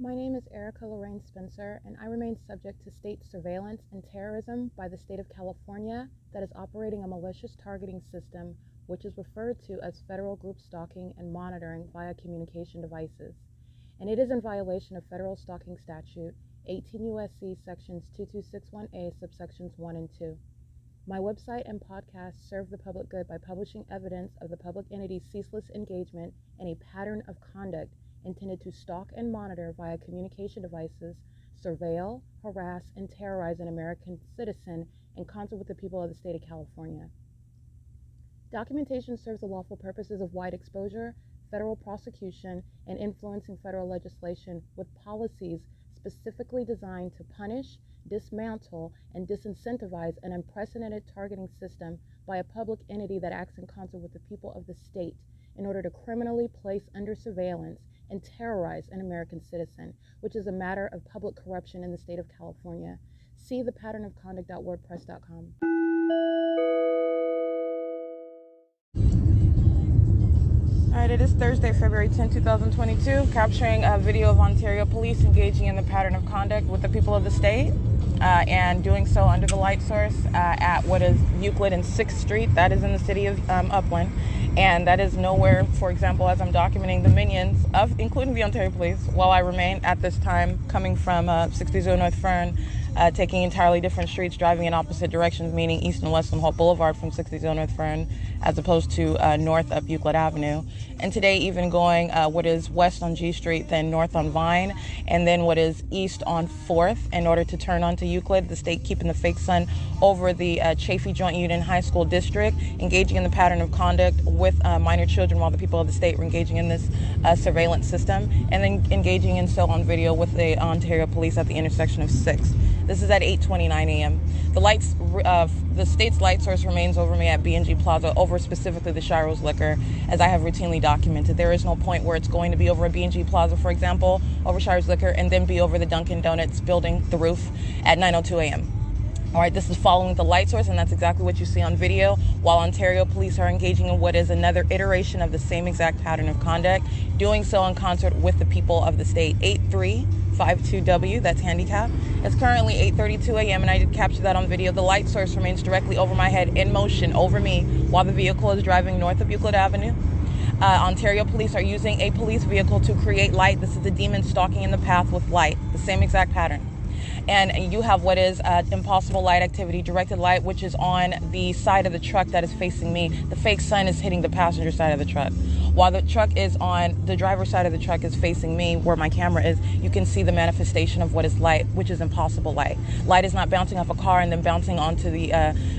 My name is Erica Lorraine Spencer, and I remain subject to state surveillance and terrorism by the state of California that is operating a malicious targeting system which is referred to as federal group stalking and monitoring via communication devices. And it is in violation of federal stalking statute 18 U.S.C. sections 2261A subsections 1 and 2. My website and podcast serve the public good by publishing evidence of the public entity's ceaseless engagement in a pattern of conduct intended to stalk and monitor via communication devices, surveil, harass, and terrorize an American citizen in concert with the people of the state of California. Documentation serves the lawful purposes of wide exposure, federal prosecution, and influencing federal legislation with policies specifically designed to punish, dismantle, and disincentivize an unprecedented targeting system by a public entity that acts in concert with the people of the state in order to criminally place under surveillance and terrorize an American citizen, which is a matter of public corruption in the state of California. See thepatternofconduct.wordpress.com. All right, it is Thursday, February 10, 2022, capturing a video of Ontario police engaging in the pattern of conduct with the people of the state and doing so under the light source at what is Euclid and 6th Street. That is in the city of Upland. And that is nowhere, for example, as I'm documenting the minions, including the Ontario police, while I remain at this time coming from 60 North Fern, taking entirely different streets, driving in opposite directions, meaning east and west on Holt Boulevard from 60 North Fern, as opposed to north up Euclid Avenue. And today even going what is west on G Street, then north on Vine, and then what is east on 4th in order to turn onto Euclid, the state keeping the fake sun over the Chaffee Joint Union High School District, engaging in the pattern of conduct with minor children while the people of the state were engaging in this surveillance system, and then engaging in so on video with the Ontario police at the intersection of 6th. This is at 8:29 a.m. The state's light source remains over me at B&G Plaza, over specifically the Shiro's Liquor, as I have routinely documented. There is no point where it's going to be over a B&G Plaza, for example, over Shiro's Liquor, and then be over the Dunkin' Donuts building, the roof, at 9:02 a.m. All right, this is following the light source, and that's exactly what you see on video, while Ontario police are engaging in what is another iteration of the same exact pattern of conduct, doing so in concert with the people of the state. 8352W, that's handicap. It's currently 8:32 a.m., and I did capture that on video. The light source remains directly over my head, in motion, over me, while the vehicle is driving north of Euclid Avenue. Ontario police are using a police vehicle to create light. This is the demon stalking in the path with light, the same exact pattern. And you have what is impossible light activity, directed light, which is on the side of the truck that is facing me. The fake sun is hitting the passenger side of the truck. While the truck is on the driver's side of the truck is facing me, where my camera is, you can see the manifestation of what is light, which is impossible light. Light is not bouncing off a car and then bouncing onto the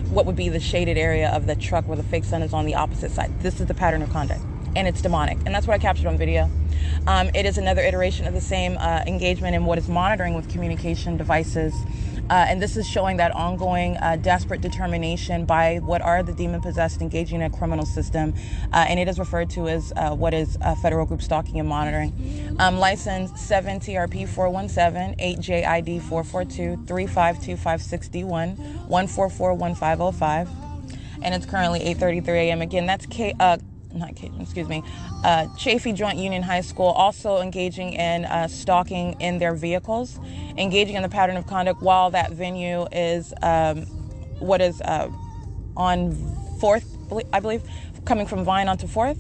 what would be the shaded area of the truck where the fake sun is on the opposite side. This is the pattern of conduct, and it's demonic, and that's what I captured on video. It is another iteration of the same engagement in what is monitoring with communication devices. And this is showing that ongoing desperate determination by what are the demon-possessed engaging in a criminal system. And it is referred to as what is federal group stalking and monitoring. License 7TRP417, 8JID 442, 352561, 1441505. And it's currently 8:33 a.m. Again, that's Chaffee Joint Union High School, also engaging in stalking in their vehicles, engaging in the pattern of conduct while that venue is on 4th, I believe, coming from Vine onto 4th.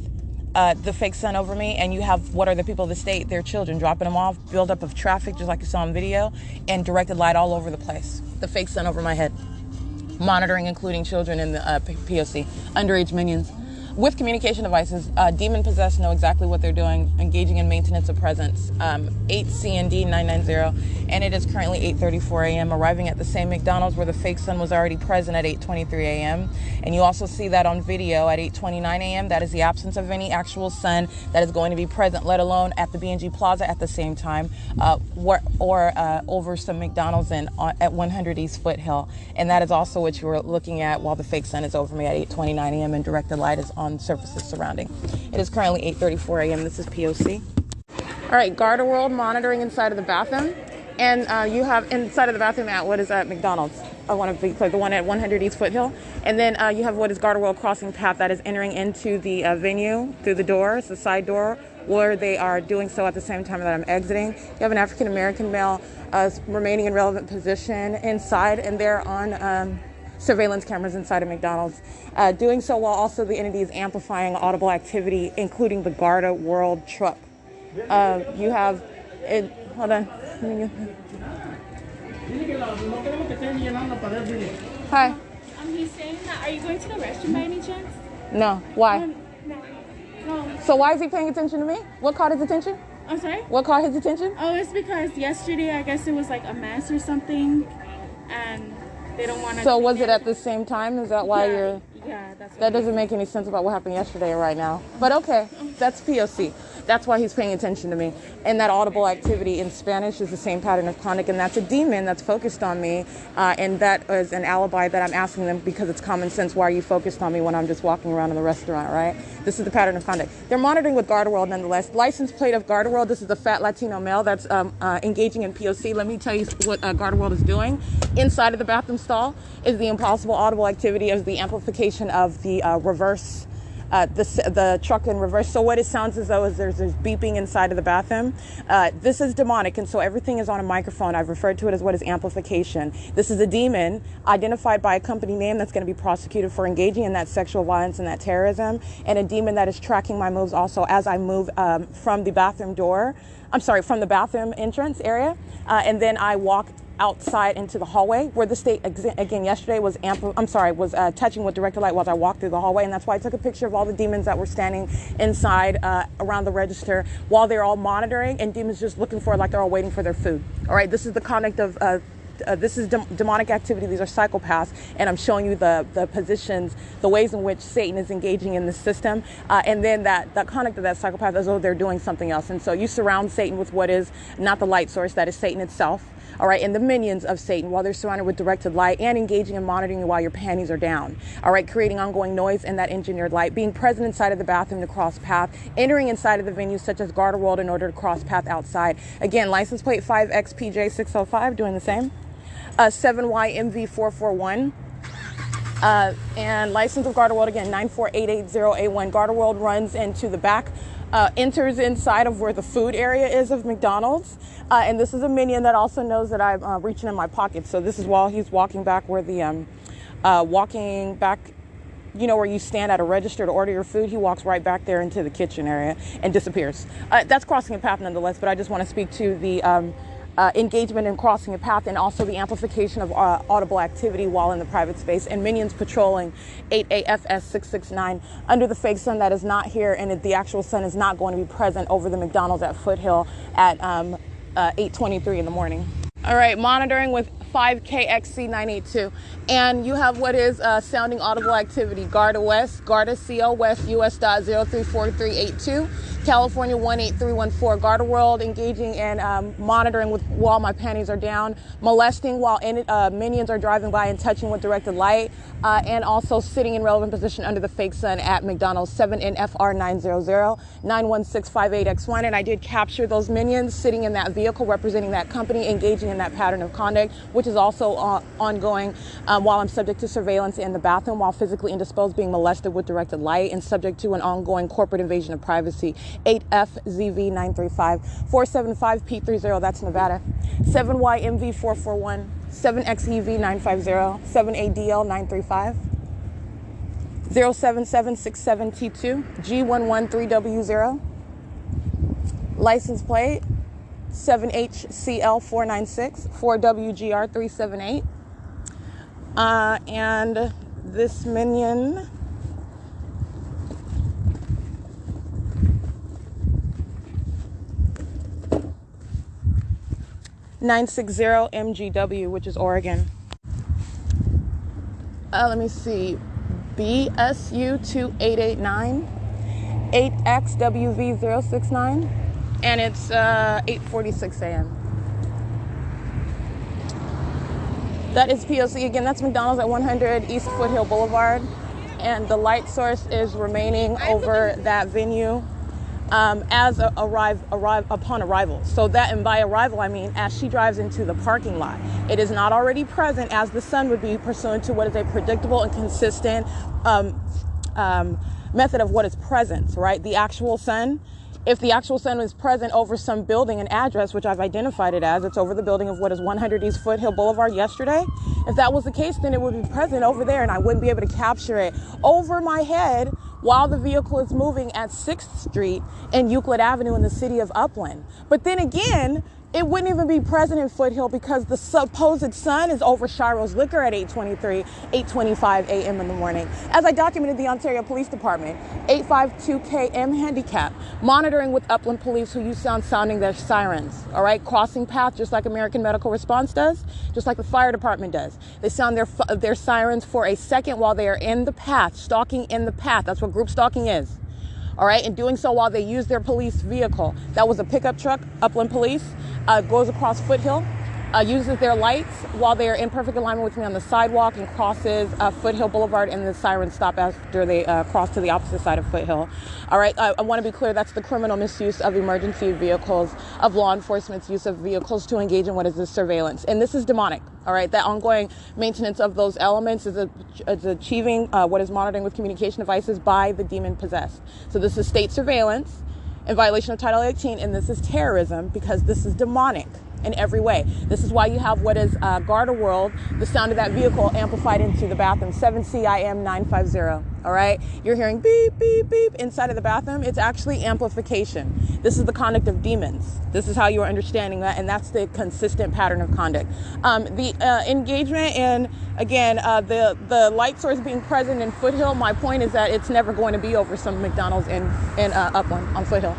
The fake sun over me, and you have what are the people of the state, their children, dropping them off, buildup of traffic, just like you saw in video, and directed light all over the place. The fake sun over my head. Monitoring, including children in the P.O.C, underage minions. With communication devices, demon-possessed know exactly what they're doing, engaging in maintenance of presence. 8CND 990, and it is currently 8:34 a.m., arriving at the same McDonald's where the fake sun was already present at 8:23 a.m. And you also see that on video at 8:29 a.m. That is the absence of any actual sun that is going to be present, let alone at the B&G Plaza at the same time, or over some McDonald's at 100 East Foothill. And that is also what you were looking at while the fake sun is over me at 8:29 a.m. and directed light is on surfaces surrounding. It is currently 8:34 a.m. This is P.O.C. All right, Garda World monitoring inside of the bathroom. And you have inside of the bathroom at what is at McDonald's. I want to be clear, the one at 100 East Foothill. And then you have what is Garda World crossing path that is entering into the venue through the door. It's the side door where they are doing so at the same time that I'm exiting. You have an African-American male remaining in relevant position inside, and they're on surveillance cameras inside of McDonald's. Doing so while also the entity is amplifying audible activity, including the Garda World truck. You have it. Hold on. Hi. He's saying that. Are you going to the restroom by any chance? No. Why? No. So why is he paying attention to me? What caught his attention? I'm sorry? What caught his attention? Oh, it's because yesterday, I guess it was like a mass or something, and they don't want to... So was it at the same time? Is that why you're... Yeah, that's what That doesn't make any sense about what happened yesterday or right now. But okay, that's P.O.C. That's why he's paying attention to me. And that audible activity in Spanish is the same pattern of conduct, and that's a demon that's focused on me. And that is an alibi that I'm asking them because it's common sense. Why are you focused on me when I'm just walking around in the restaurant, right? This is the pattern of conduct. They're monitoring with Garda World nonetheless. License plate of Garda World. This is the fat Latino male that's engaging in P.O.C. Let me tell you what Garda World is doing. Inside of the bathroom stall is the impossible audible activity of the amplification of the reverse, the truck in reverse. So what it sounds as though is there's beeping inside of the bathroom. This is demonic, and so everything is on a microphone. I've referred to it as what is amplification. This is a demon identified by a company name that's going to be prosecuted for engaging in that sexual violence and that terrorism, and a demon that is tracking my moves also as I move from the bathroom door. I'm sorry, from the bathroom entrance area, and then I walk outside into the hallway where the state again yesterday was touching with directed light while I walked through the hallway, and that's why I took a picture of all the demons that were standing inside around the register while they're all monitoring, and demons just looking for, like, they're all waiting for their food. All right, this is the conduct of this is demonic activity. These are psychopaths, and I'm showing you the positions, the ways in which Satan is engaging in the system, and then that conduct of that psychopath as though they're doing something else. And so you surround Satan with what is not the light source, that is Satan itself. All right, and the minions of Satan, while they're surrounded with directed light and engaging and monitoring you while your panties are down. All right, creating ongoing noise in that engineered light, being present inside of the bathroom to cross path, entering inside of the venues such as Garda World in order to cross path outside. Again, license plate 5XPJ605, doing the same. 7YMV441. And license of Garda World, again, 94880A1. Garda World runs into the back, enters inside of where the food area is of McDonald's. And this is a minion that also knows that I'm reaching in my pocket. So this is while he's walking back where the, walking back, you know, where you stand at a register to order your food. He walks right back there into the kitchen area and disappears. That's crossing a path nonetheless, but I just want to speak to the engagement in crossing a path, and also the amplification of audible activity while in the private space, and minions patrolling 8AFS669 under the fake sun that is not here, and the actual sun is not going to be present over the McDonald's at Foothill at 8:23 in the morning. All right, monitoring with 5KXC982, and you have what is sounding audible activity. Garda West, Garda CO West, US.034382. California 18314, Garda World engaging and monitoring with while my panties are down, molesting while minions are driving by and touching with directed light, and also sitting in relevant position under the fake sun at McDonald's. 7NFR900 91658X1, and I did capture those minions sitting in that vehicle representing that company, engaging in that pattern of conduct, which is also ongoing while I'm subject to surveillance in the bathroom while physically indisposed, being molested with directed light, and subject to an ongoing corporate invasion of privacy. 8FZV935 475P30, that's Nevada. 7YMV441 7XEV950 7ADL935 07767T2 G113W0. License plate 7HCL496 4WGR378. And this minion (960MGW), which is Oregon. Let me see. BSU2889 8XWV069, and it's 8:46 a.m. That is P.O.C. Again, that's McDonald's at 100 East Foothill Boulevard, and the light source is remaining over that venue as upon arrival. So that, and by arrival I mean as she drives into the parking lot. It is not already present as the sun would be, pursuant to what is a predictable and consistent method of what is present, right? The actual sun If the actual sun is present over some building and address, which I've identified it as, it's over the building of what is 100 East Foothill Boulevard yesterday. If that was the case, then it would be present over there and I wouldn't be able to capture it over my head while the vehicle is moving at 6th Street and Euclid Avenue in the city of Upland. But then again, it wouldn't even be present in Foothill because the supposed sun is over S.I.I.S Liquor at 8:25 a.m. in the morning. As I documented the Ontario Police Department, 852KM handicap, monitoring with Upland Police who use sounding their sirens, all right? Crossing path, just like American Medical Response does, just like the fire department does. They sound their sirens for a second while they are in the path, stalking in the path. That's what group stalking is. All right, and doing so while they use their police vehicle. That was a pickup truck, Upland Police, goes across Foothill, uses their lights while they are in perfect alignment with me on the sidewalk and crosses Foothill Boulevard, and the sirens stop after they cross to the opposite side of Foothill. All right, I want to be clear, that's the criminal misuse of emergency vehicles, of law enforcement's use of vehicles to engage in what is this surveillance. And this is demonic. All right, that ongoing maintenance of those elements is achieving what is monitoring with communication devices by the demon possessed. So this is state surveillance in violation of Title 18, and this is terrorism because this is demonic in every way. This is why you have what is Garda World, the sound of that vehicle amplified into the bathroom, 7CIM 950. All right, you're hearing beep, beep, beep inside of the bathroom. It's actually amplification. This is the conduct of demons. This is how you are understanding that, and that's the consistent pattern of conduct. The engagement in, again, the light source being present in Foothill, my point is that it's never going to be over some McDonald's in Upland on Foothill.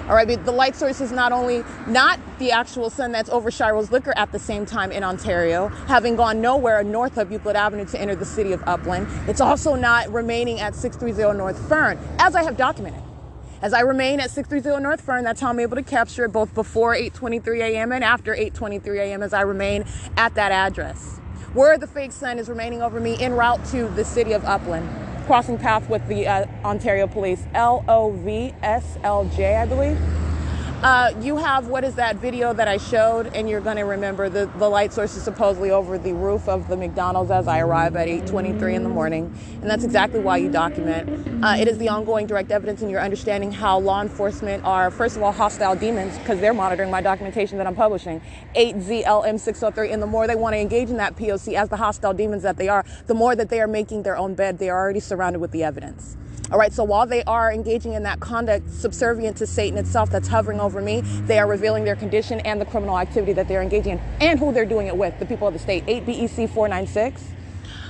All right, but the light source is not only not the actual sun that's over S.I.I.S Liquor at the same time in Ontario, having gone nowhere north of Euclid Avenue to enter the city of Upland. It's also not remaining at 630 North Fern, as I have documented. As I remain at 630 North Fern, that's how I'm able to capture it both before 8:23 a.m. and after 8:23 a.m. as I remain at that address. Where the fake sun is remaining over me en route to the city of Upland. Crossing path with the Ontario Police, LOVSLJ, I believe. You have, what is that video that I showed, and you're going to remember the light source is supposedly over the roof of the McDonald's as I arrive at 8:23 in the morning, and that's exactly why you document. It is the ongoing direct evidence in your understanding how law enforcement are, first of all, hostile demons, because they're monitoring my documentation that I'm publishing, 8ZLM603, and the more they want to engage in that P.O.C. as the hostile demons that they are, the more that they are making their own bed, they are already surrounded with the evidence. All right, so while they are engaging in that conduct subservient to Satan itself that's hovering over me, they are revealing their condition and the criminal activity that they're engaging in and who they're doing it with, the people of the state, 8 BEC 496.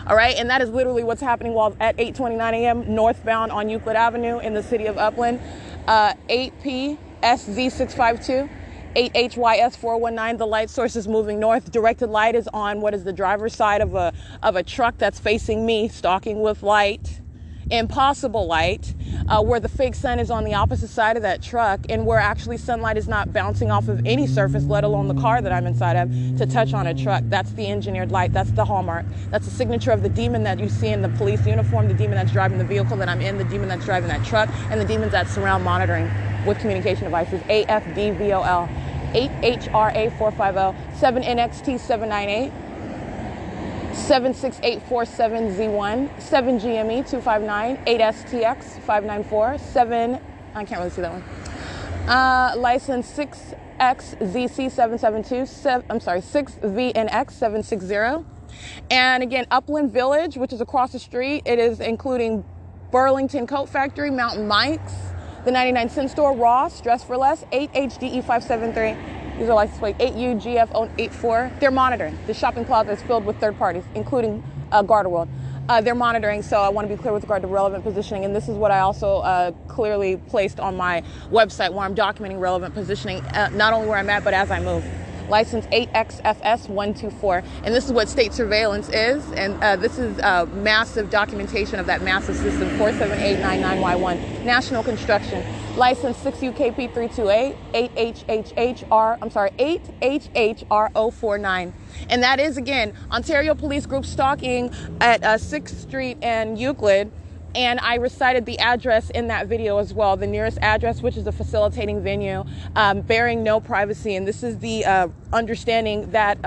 All right, and that is literally what's happening while at 8:29 a.m. northbound on Euclid Avenue in the city of Upland, 8PSZ 652. 8HYS 419, the light source is moving north. Directed light is on what is the driver's side of a truck that's facing me, stalking with light. Impossible light, where the fake sun is on the opposite side of that truck, and where actually sunlight is not bouncing off of any surface, let alone the car that I'm inside of, to touch on a truck. That's the engineered light. That's the hallmark. That's the signature of the demon that you see in the police uniform, the demon that's driving the vehicle that I'm in, the demon that's driving that truck, and the demons that surround monitoring with communication devices. AFDVOL, 8HRA 450, 7NXT 798. 76847Z1, 7GME 259, 8STX 594, 7, I can't really see that one. License 6XZC 772, 6VNX 760. And again, Upland Village, which is across the street, it is including Burlington Coat Factory, Mountain Mike's, the 99-cent store, Ross, Dress for Less, 8HDE 573. These are license plate 8UGF084. They're monitoring. The shopping plaza is filled with third parties, including Garda World. They're monitoring, so I want to be clear with regard to relevant positioning. And this is what I also clearly placed on my website, where I'm documenting relevant positioning, not only where I'm at, but as I move. License 8XFS124. And this is what state surveillance is. And this is massive documentation of that massive system, 47899Y1. National Construction. License 6UKP328, 8HHR049. And that is, again, Ontario Police Group stalking at 6th Street and Euclid. And I recited the address in that video as well, the nearest address, which is a facilitating venue, bearing no privacy. And this is the understanding that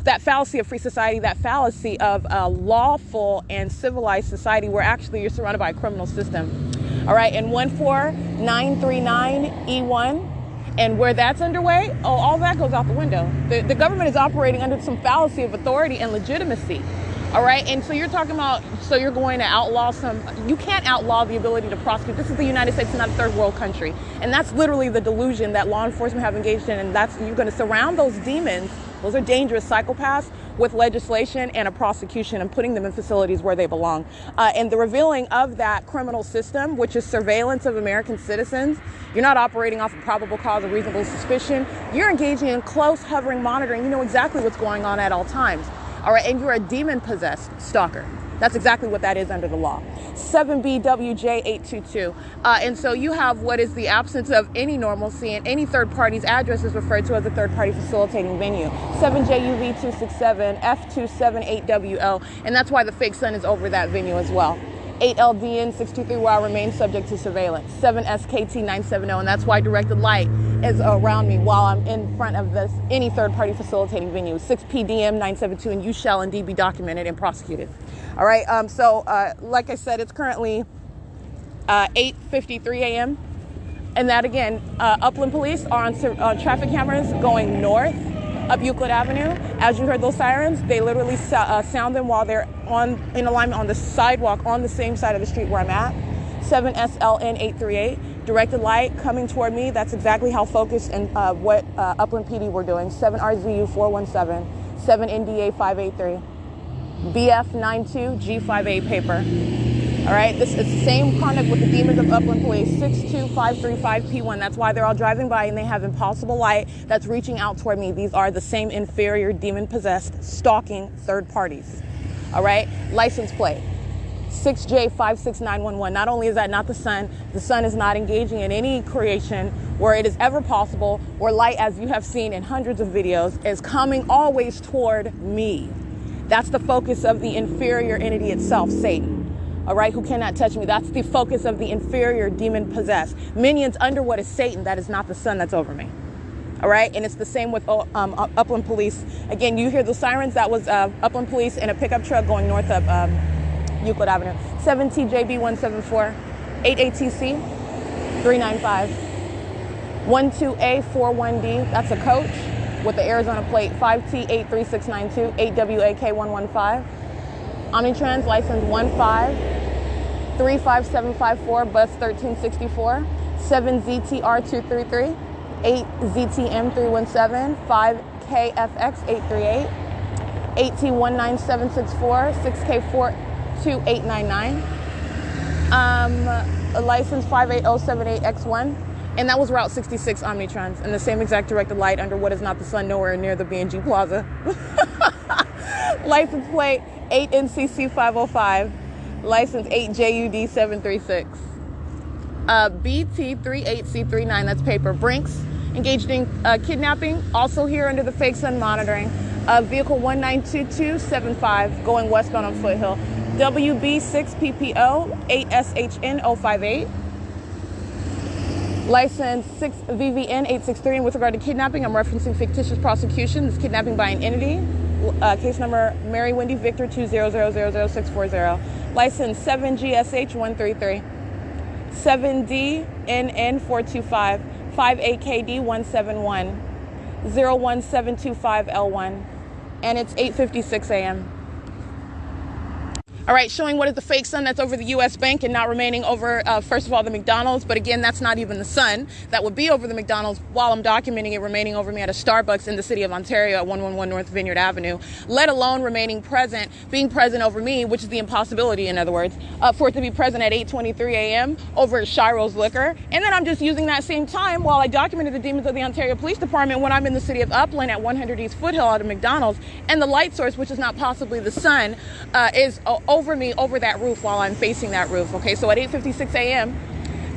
that fallacy of free society, that fallacy of a lawful and civilized society where actually you're surrounded by a criminal system. All right, and 14939E1. And where that's underway, all that goes out the window. The government is operating under some fallacy of authority and legitimacy. All right. And so you're talking about, so you're going to outlaw you can't outlaw the ability to prosecute. This is the United States, not a third world country. And that's literally the delusion that law enforcement have engaged in. And you're going to surround those demons, those are dangerous psychopaths, with legislation and a prosecution and putting them in facilities where they belong. And the revealing of that criminal system, which is surveillance of American citizens, you're not operating off of probable cause or reasonable suspicion. You're engaging in close hovering monitoring. You know exactly what's going on at all times. All right, and you're a demon-possessed stalker. That's exactly what that is under the law. 7BWJ822. And so you have what is the absence of any normalcy, and any third party's address is referred to as a third party facilitating venue. 7JUV267, F278WL, and that's why the fake sun is over that venue as well. 8LDN623, where I remain subject to surveillance. 7SKT970, and that's why directed light is around me while I'm in front of any third party facilitating venue. 6PDM972, and you shall indeed be documented and prosecuted. All right, so like I said, it's currently 8:53 a.m. And that again, Upland Police are on traffic cameras going north up Euclid Avenue. As you heard those sirens, they literally sound them while they're in alignment on the sidewalk on the same side of the street where I'm at. 7SLN838, directed light coming toward me. That's exactly how focused and what Upland PD were doing. 7RZU417, 7NDA583, BF92G58 paper. All right, this is the same conduct with the demons of Upland Police. 62535P1. That's why they're all driving by and they have impossible light that's reaching out toward me. These are the same inferior demon-possessed stalking third parties. All right, license plate 6J56911. Not only is that not the sun is not engaging in any creation where it is ever possible, where light, as you have seen in hundreds of videos, is coming always toward me. That's the focus of the inferior entity itself, Satan. All right, who cannot touch me. That's the focus of the inferior demon-possessed. Minions under what is Satan, that is not the sun that's over me. All right, and it's the same with Upland Police. Again, you hear the sirens. That was Upland Police in a pickup truck going north up Euclid Avenue. 7TJB174, 8ATC 395, 12A41D. That's a coach with the Arizona plate. 5T83692, 8WAK115. Omnitrans license 1535754, bus 1364. 7ZTR233, 8ZTM317, 5KFX838, 8T19764, 6K42899. License 58078X1. And that was Route 66 Omnitrans, and the same exact directed light under what is not the sun, nowhere near the B&G Plaza. License plate 8NCC505, license 8JUD736. BT38C39, that's paper. Brinks, engaged in kidnapping, also here under the fake sun monitoring. Vehicle 192275, going westbound on Foothill. WB6PPO 8SHN058. License 6VVN863. And with regard to kidnapping, I'm referencing fictitious prosecution. This is kidnapping by an entity. Case number Mary Wendy Victor 2000640. License 7GSH133, 7DNN425, 5AKD171, 01725L1, and it's 8:56 a.m. All right, showing what is the fake sun that's over the U.S. Bank and not remaining over, first of all, the McDonald's. But again, that's not even the sun that would be over the McDonald's while I'm documenting it remaining over me at a Starbucks in the city of Ontario at 111 North Vineyard Avenue, let alone being present over me, which is the impossibility, in other words, for it to be present at 8:23 a.m. over at Shiro's Liquor. And then I'm just using that same time while I documented the demons of the Ontario Police Department when I'm in the city of Upland at 100 East Foothill at a McDonald's, and the light source, which is not possibly the sun, is over me over that roof while I'm facing that roof. Okay, so at 8:56 a.m.,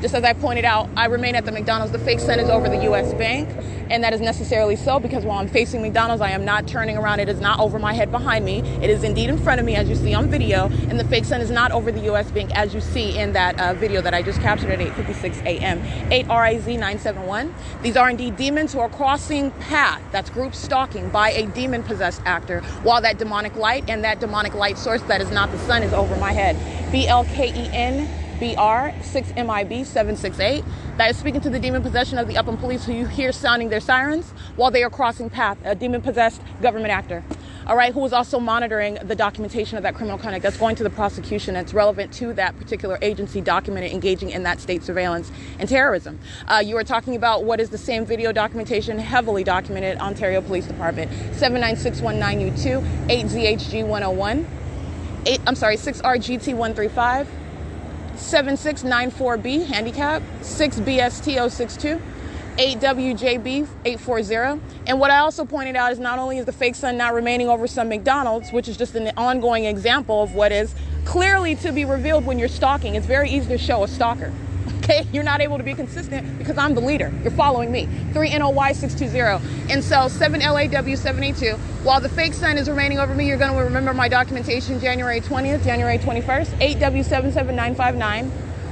just as I pointed out, I remain at the McDonald's. The fake sun is over the U.S. Bank, and that is necessarily so because while I'm facing McDonald's, I am not turning around. It is not over my head behind me. It is indeed in front of me, as you see on video, and the fake sun is not over the U.S. Bank, as you see in that video that I just captured at 8:56 a.m. 8RIZ971. These are indeed demons who are crossing path. That's group stalking by a demon-possessed actor, while that demonic light and that demonic light source that is not the sun is over my head. BLKEN 6BR 6MIB 768. That is speaking to the demon-possession of the Upland Police, who you hear sounding their sirens while they are crossing path, a demon-possessed government actor. All right, who is also monitoring the documentation of that criminal conduct that's going to the prosecution. It's relevant to that particular agency documented engaging in that state surveillance and terrorism. You are talking about what is the same video documentation heavily documented Ontario Police Department 79619U2 8ZHG101 6RGT135 7694B handicap 6BSTO62 8WJB 840. And what I also pointed out is not only is the fake sun not remaining over some McDonald's, which is just an ongoing example of what is clearly to be revealed when you're stalking. It's very easy to show a stalker. Okay, you're not able to be consistent because I'm the leader. You're following me. 3NOY620. And so 7LAW782. While the fake sun is remaining over me, you're going to remember my documentation January 20th, January 21st, 8W77959.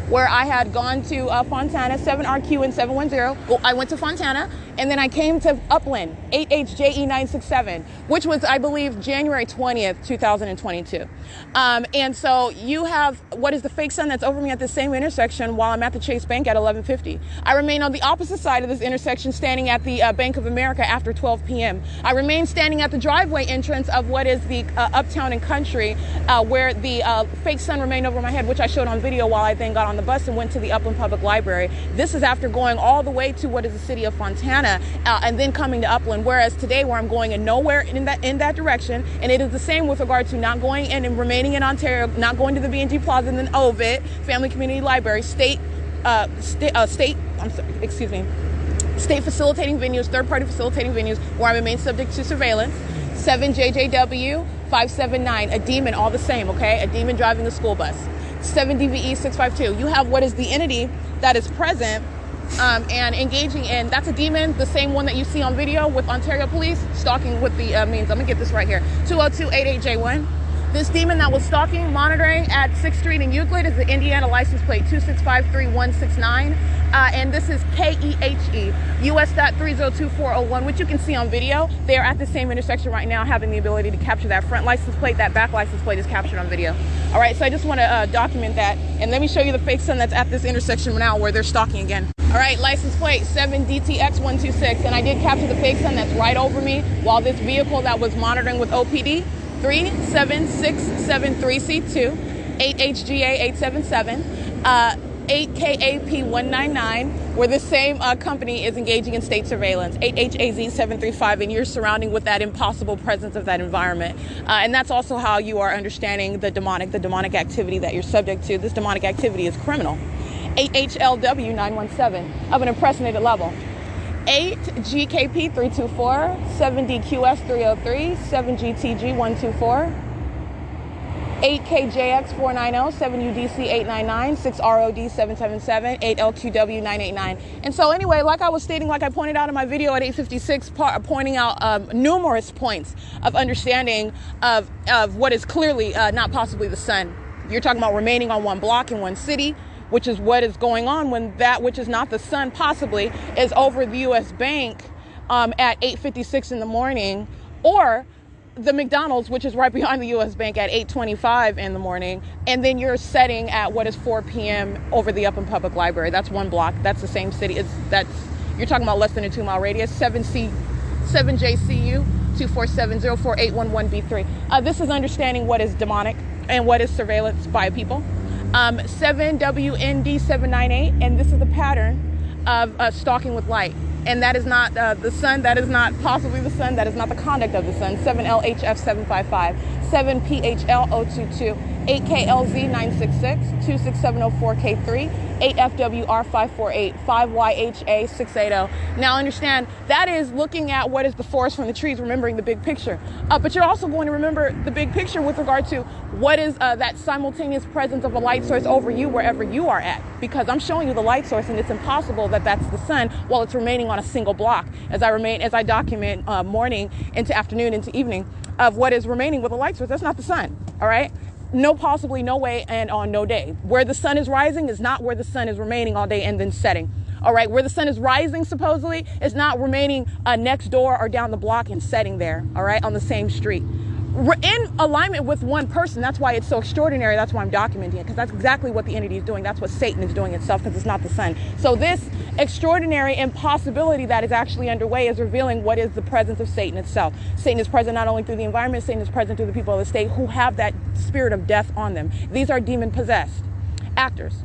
Where I had gone to Fontana, 7RQ and 710. Well, I went to Fontana, and then I came to Upland, 8HJE967, which was, I believe, January 20th, 2022. And so you have what is the fake sun that's over me at the same intersection while I'm at the Chase Bank at 11:50. I remain on the opposite side of this intersection, standing at the Bank of America after 12 p.m. I remain standing at the driveway entrance of what is the Uptown and Country, where the fake sun remained over my head, which I showed on video while I then got on the bus and went to the Upland Public Library. This is after going all the way to what is the city of Fontana and then coming to Upland, whereas today where I'm going in nowhere in that direction, and it is the same with regard to not going in and remaining in Ontario, not going to the B&G Plaza and then Ovid, Family Community Library, state facilitating venues, third-party facilitating venues where I remain subject to surveillance. 7JJW 579, a demon, all the same, okay? A demon driving a school bus. 7DVE 652. You have what is the entity that is present and engaging in, that's a demon, the same one that you see on video with Ontario Police, stalking with the means. Let me get this right here. 20288J1. This demon that was stalking, monitoring at 6th Street in Euclid is the Indiana license plate 2653169. And this is KEHE, U.S.302401, which you can see on video. They are at the same intersection right now, having the ability to capture that front license plate. That back license plate is captured on video. All right, so I just want to document that. And let me show you the fake sun that's at this intersection now where they're stalking again. All right, license plate 7DTX126. And I did capture the fake sun that's right over me while this vehicle that was monitoring with OPD 37673C2, 8HGA877, 8KAP199, where the same company is engaging in state surveillance, 8HAZ735, and you're surrounding with that impossible presence of that environment. And that's also how you are understanding the demonic activity that you're subject to. This demonic activity is criminal. 8HLW917 of an impersonated level. 8GKP324, 7DQS303, 7GTG124, 8KJX490, 7UDC899, 6ROD777, 8LQW989. And so anyway, like I was stating, like I pointed out in my video at 8:56, pointing out numerous points of understanding of what is clearly not possibly the sun. You're talking about remaining on one block in one city, which is what is going on when that which is not the sun possibly is over the U.S. Bank at 8:56 in the morning, or the McDonald's, which is right behind the U.S. Bank at 8:25 in the morning, and then you're setting at what is 4 p.m. over the Upland Public Library. That's one block. That's the same city. You're talking about less than a 2-mile radius. 7JCU 247048111B3. This is understanding what is demonic and what is surveillance by people. 7WND798, and this is the pattern of stalking with light. And that is not the sun, that is not possibly the sun, that is not the conduct of the sun. 7LHF755, 7PHL022, 8KLZ966, 26704K3, 8FWR548, 5YHA680. Now understand, that is looking at what is the forest from the trees, remembering the big picture. But you're also going to remember the big picture with regard to what is that simultaneous presence of a light source over you wherever you are at. Because I'm showing you the light source, and it's impossible that that's the sun while it's remaining on a single block. As I document morning into afternoon into evening of what is remaining with a light source, that's not the sun, all right? No, possibly, no way, and on no day. Where the sun is rising is not where the sun is remaining all day and then setting. All right, where the sun is rising supposedly is not remaining next door or down the block and setting there, all right, on the same street. in alignment with one person. That's why it's so extraordinary. That's why I'm documenting it, because that's exactly what the entity is doing. That's what Satan is doing itself, because it's not the sun. So this extraordinary impossibility that is actually underway is revealing what is the presence of Satan itself. Satan is present not only through the environment, Satan is present through the people of the state who have that spirit of death on them. These are demon-possessed actors,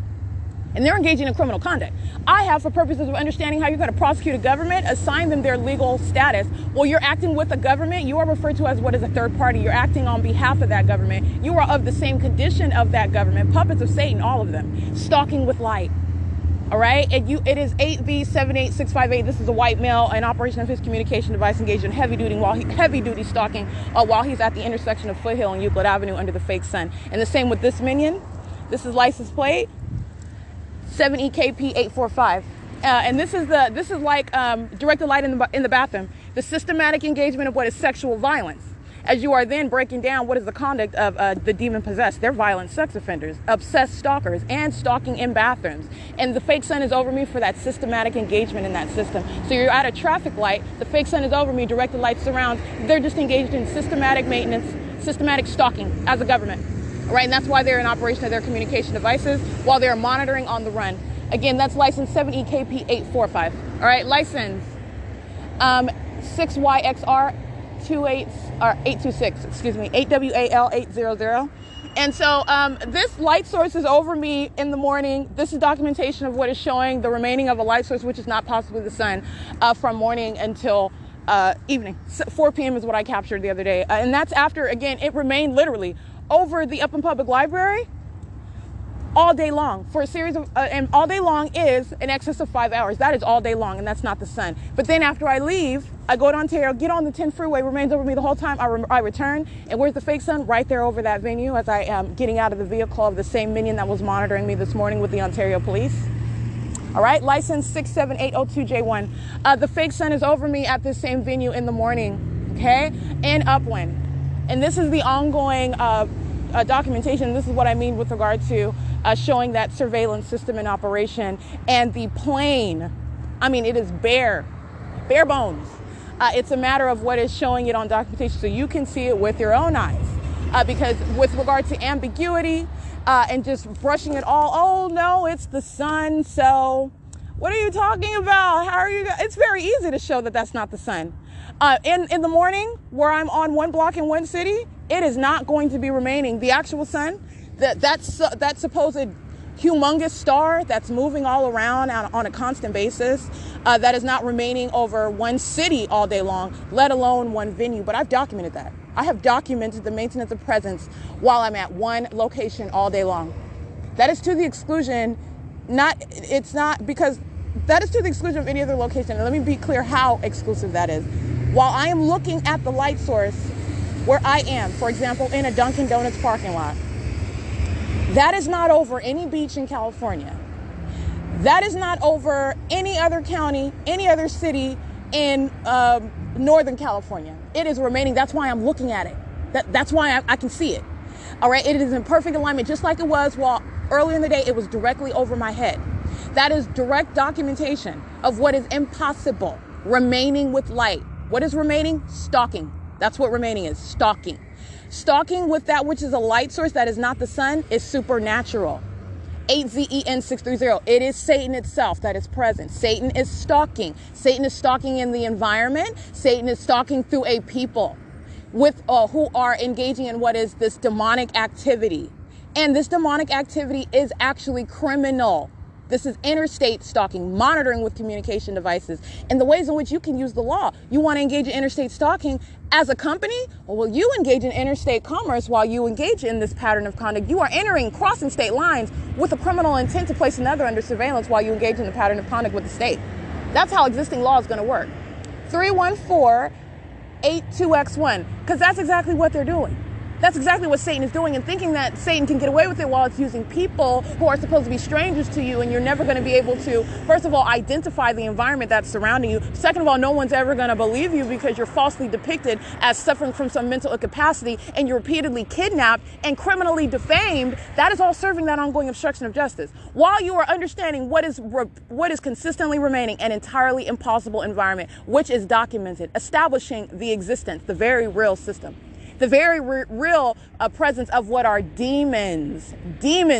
and they're engaging in criminal conduct. I have, for purposes of understanding how you're going to prosecute a government, assign them their legal status. Well, you're acting with a government. You are referred to as what is a third party. You're acting on behalf of that government. You are of the same condition of that government. Puppets of Satan, all of them. Stalking with light. All right? It is 8V78658. This is a white male, an operation of his communication device, engaged in heavy-duty stalking while he's at the intersection of Foothill and Euclid Avenue under the fake sun. And the same with this minion. This is license plate 7EKP845. And this is like directed light in the bathroom. The systematic engagement of what is sexual violence. As you are then breaking down what is the conduct of the demon-possessed. They're violent sex offenders, obsessed stalkers, and stalking in bathrooms. And the fake sun is over me for that systematic engagement in that system. So you're at a traffic light, the fake sun is over me, directed light surrounds. They're just engaged in systematic maintenance, systematic stalking as a government. All right, and that's why they're in operation of their communication devices while they're monitoring on the run. Again, that's license 7EKP845. All right, license 6YXR 826, excuse me, 8WAL800. And so this light source is over me in the morning. This is documentation of what is showing the remaining of a light source, which is not possibly the sun, from morning until evening. 4 p.m. is what I captured the other day. And that's after, again, it remained literally over the Upland Public Library all day long for a series of, and all day long is in excess of 5 hours. That is all day long, and that's not the sun. But then after I leave, I go to Ontario, get on the 10 freeway, remains over me the whole time. I return, and where's the fake sun? Right there over that venue as I am getting out of the vehicle of the same minion that was monitoring me this morning with the Ontario police. All right, license 67802J1. The fake sun is over me at this same venue in the morning, okay, in Upland. And this is the ongoing documentation. This is what I mean with regard to showing that surveillance system in operation. And the plane, I mean, it is bare bones. It's a matter of what is showing it on documentation so you can see it with your own eyes. Because with regard to ambiguity and just brushing it all, oh no, it's the sun, so what are you talking about? How are you? It's very easy to show that that's not the sun. In the morning, where I'm on one block in one city, it is not going to be remaining. The actual sun, that supposed humongous star that's moving all around on a constant basis, that is not remaining over one city all day long, let alone one venue. But I've documented that. I have documented the maintenance of presence while I'm at one location all day long. That is to the exclusion, because that is to the exclusion of any other location. And let me be clear how exclusive that is. While I am looking at the light source where I am, for example, in a Dunkin' Donuts parking lot, that is not over any beach in California. That is not over any other county, any other city in Northern California. It is remaining. That's why I'm looking at it. That's why I can see it. All right. It is in perfect alignment, just like it was while earlier in the day it was directly over my head. That is direct documentation of what is impossible, remaining with light. What is remaining? Stalking. That's what remaining is, stalking. Stalking with that which is a light source that is not the sun is supernatural. 8ZEN630. It is Satan itself that is present. Satan is stalking. Satan is stalking in the environment. Satan is stalking through a people with who are engaging in what is this demonic activity. And this demonic activity is actually criminal. This is interstate stalking, monitoring with communication devices, and the ways in which you can use the law. You want to engage in interstate stalking as a company? Well, you engage in interstate commerce while you engage in this pattern of conduct. You are crossing state lines with a criminal intent to place another under surveillance while you engage in the pattern of conduct with the state. That's how existing law is going to work. 314-82X1, because that's exactly what they're doing. That's exactly what Satan is doing, and thinking that Satan can get away with it while it's using people who are supposed to be strangers to you, and you're never going to be able to, first of all, identify the environment that's surrounding you. Second of all, no one's ever going to believe you because you're falsely depicted as suffering from some mental incapacity, and you're repeatedly kidnapped and criminally defamed. That is all serving that ongoing obstruction of justice. While you are understanding what is consistently remaining an entirely impossible environment, which is documented, establishing the existence, the very real system. The very real presence of what are demons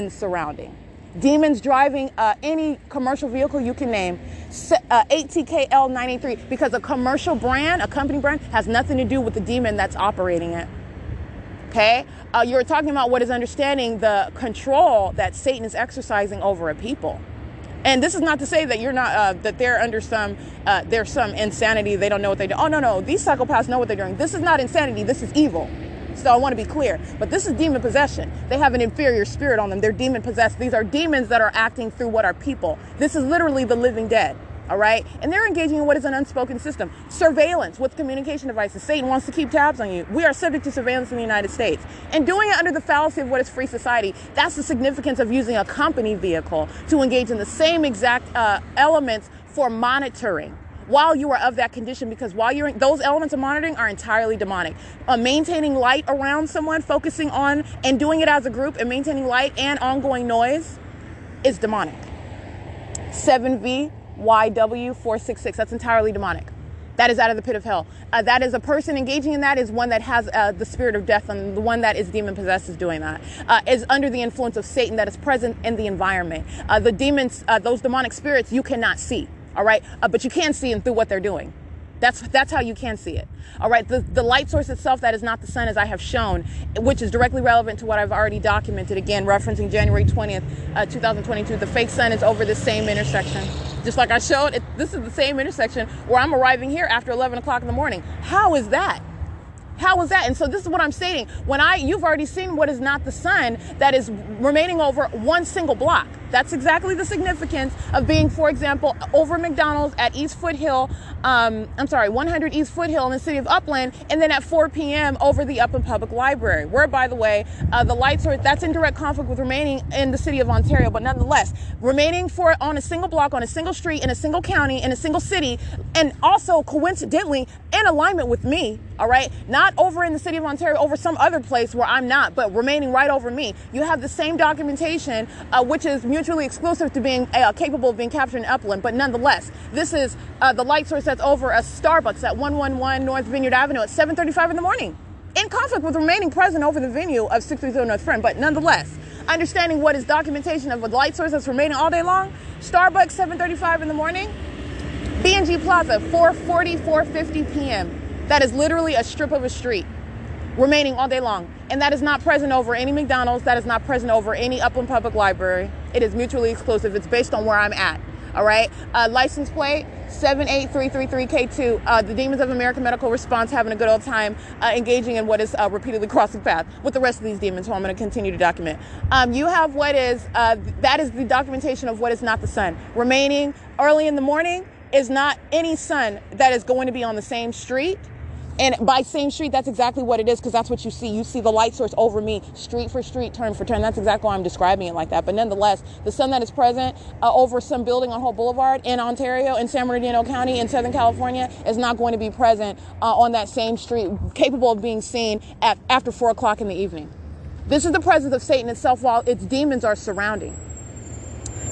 surrounding. Demons driving any commercial vehicle you can name, ATKL 983, because a commercial brand, a company brand, has nothing to do with the demon that's operating it. Okay? You're talking about what is understanding the control that Satan is exercising over a people. And this is not to say that you're not, that they're under there's some insanity. They don't know what they do. Oh, no. These psychopaths know what they're doing. This is not insanity. This is evil. So I want to be clear. But this is demon possession. They have an inferior spirit on them. They're demon possessed. These are demons that are acting through what are people. This is literally the living dead. All right. And they're engaging in what is an unspoken system. Surveillance with communication devices. Satan wants to keep tabs on you. We are subject to surveillance in the United States. And doing it under the fallacy of what is free society. That's the significance of using a company vehicle to engage in the same exact elements for monitoring while you are of that condition, because while you're in, those elements of monitoring are entirely demonic. Maintaining light around someone, focusing on and doing it as a group and maintaining light and ongoing noise is demonic. 7V YW466. That's entirely demonic. That is out of the pit of hell. That is a person engaging in that is one that has the spirit of death, and the one that is demon possessed is doing that. Is under the influence of Satan that is present in the environment. The demons, those demonic spirits, you cannot see. All right, but you can see them through what they're doing. That's how you can see it. All right, the light source itself, that is not the sun, as I have shown, which is directly relevant to what I've already documented. Again, referencing January 20th, 2022. The fake sun is over this same intersection. Just like I showed, this is the same intersection where I'm arriving here after 11 o'clock in the morning. How is that? How is that? And so this is what I'm stating. You've already seen what is not the sun that is remaining over one single block. That's exactly the significance of being, for example, over McDonald's at East Foothill, 100 East Foothill in the city of Upland, and then at 4 p.m. over the Upland Public Library, where, by the way, the light source, that's in direct conflict with remaining in the city of Ontario, but nonetheless, remaining on a single block, on a single street, in a single county, in a single city, and also coincidentally in alignment with me, all right? Not over in the city of Ontario, over some other place where I'm not, but remaining right over me. You have the same documentation, which is mutually exclusive to being capable of being captured in Upland, but nonetheless, this is the light source that's over a Starbucks at 111 North Vineyard Avenue at 7:35 in the morning, in conflict with remaining present over the venue of 630 North Friend. But nonetheless, understanding what is documentation of a light source that's remaining all day long, Starbucks 7:35 in the morning, B&G Plaza 4:40, 4:50 p.m. That is literally a strip of a street remaining all day long. And that is not present over any McDonald's. That is not present over any Upland Public Library. It is mutually exclusive. It's based on where I'm at. All right. License plate 78333K2. The Demons of American Medical Response having a good old time engaging in what is repeatedly crossing path with the rest of these demons, who I'm going to continue to document. You have what is, that is the documentation of what is not the sun. Remaining early in the morning is not any sun that is going to be on the same street. And by same street, that's exactly what it is, because that's what you see. You see the light source over me, street for street, turn for turn. That's exactly why I'm describing it like that. But nonetheless, the sun that is present over some building on Hope Boulevard in Ontario, in San Bernardino County, in Southern California, is not going to be present on that same street, capable of being seen after 4 o'clock in the evening. This is the presence of Satan itself, while its demons are surrounding.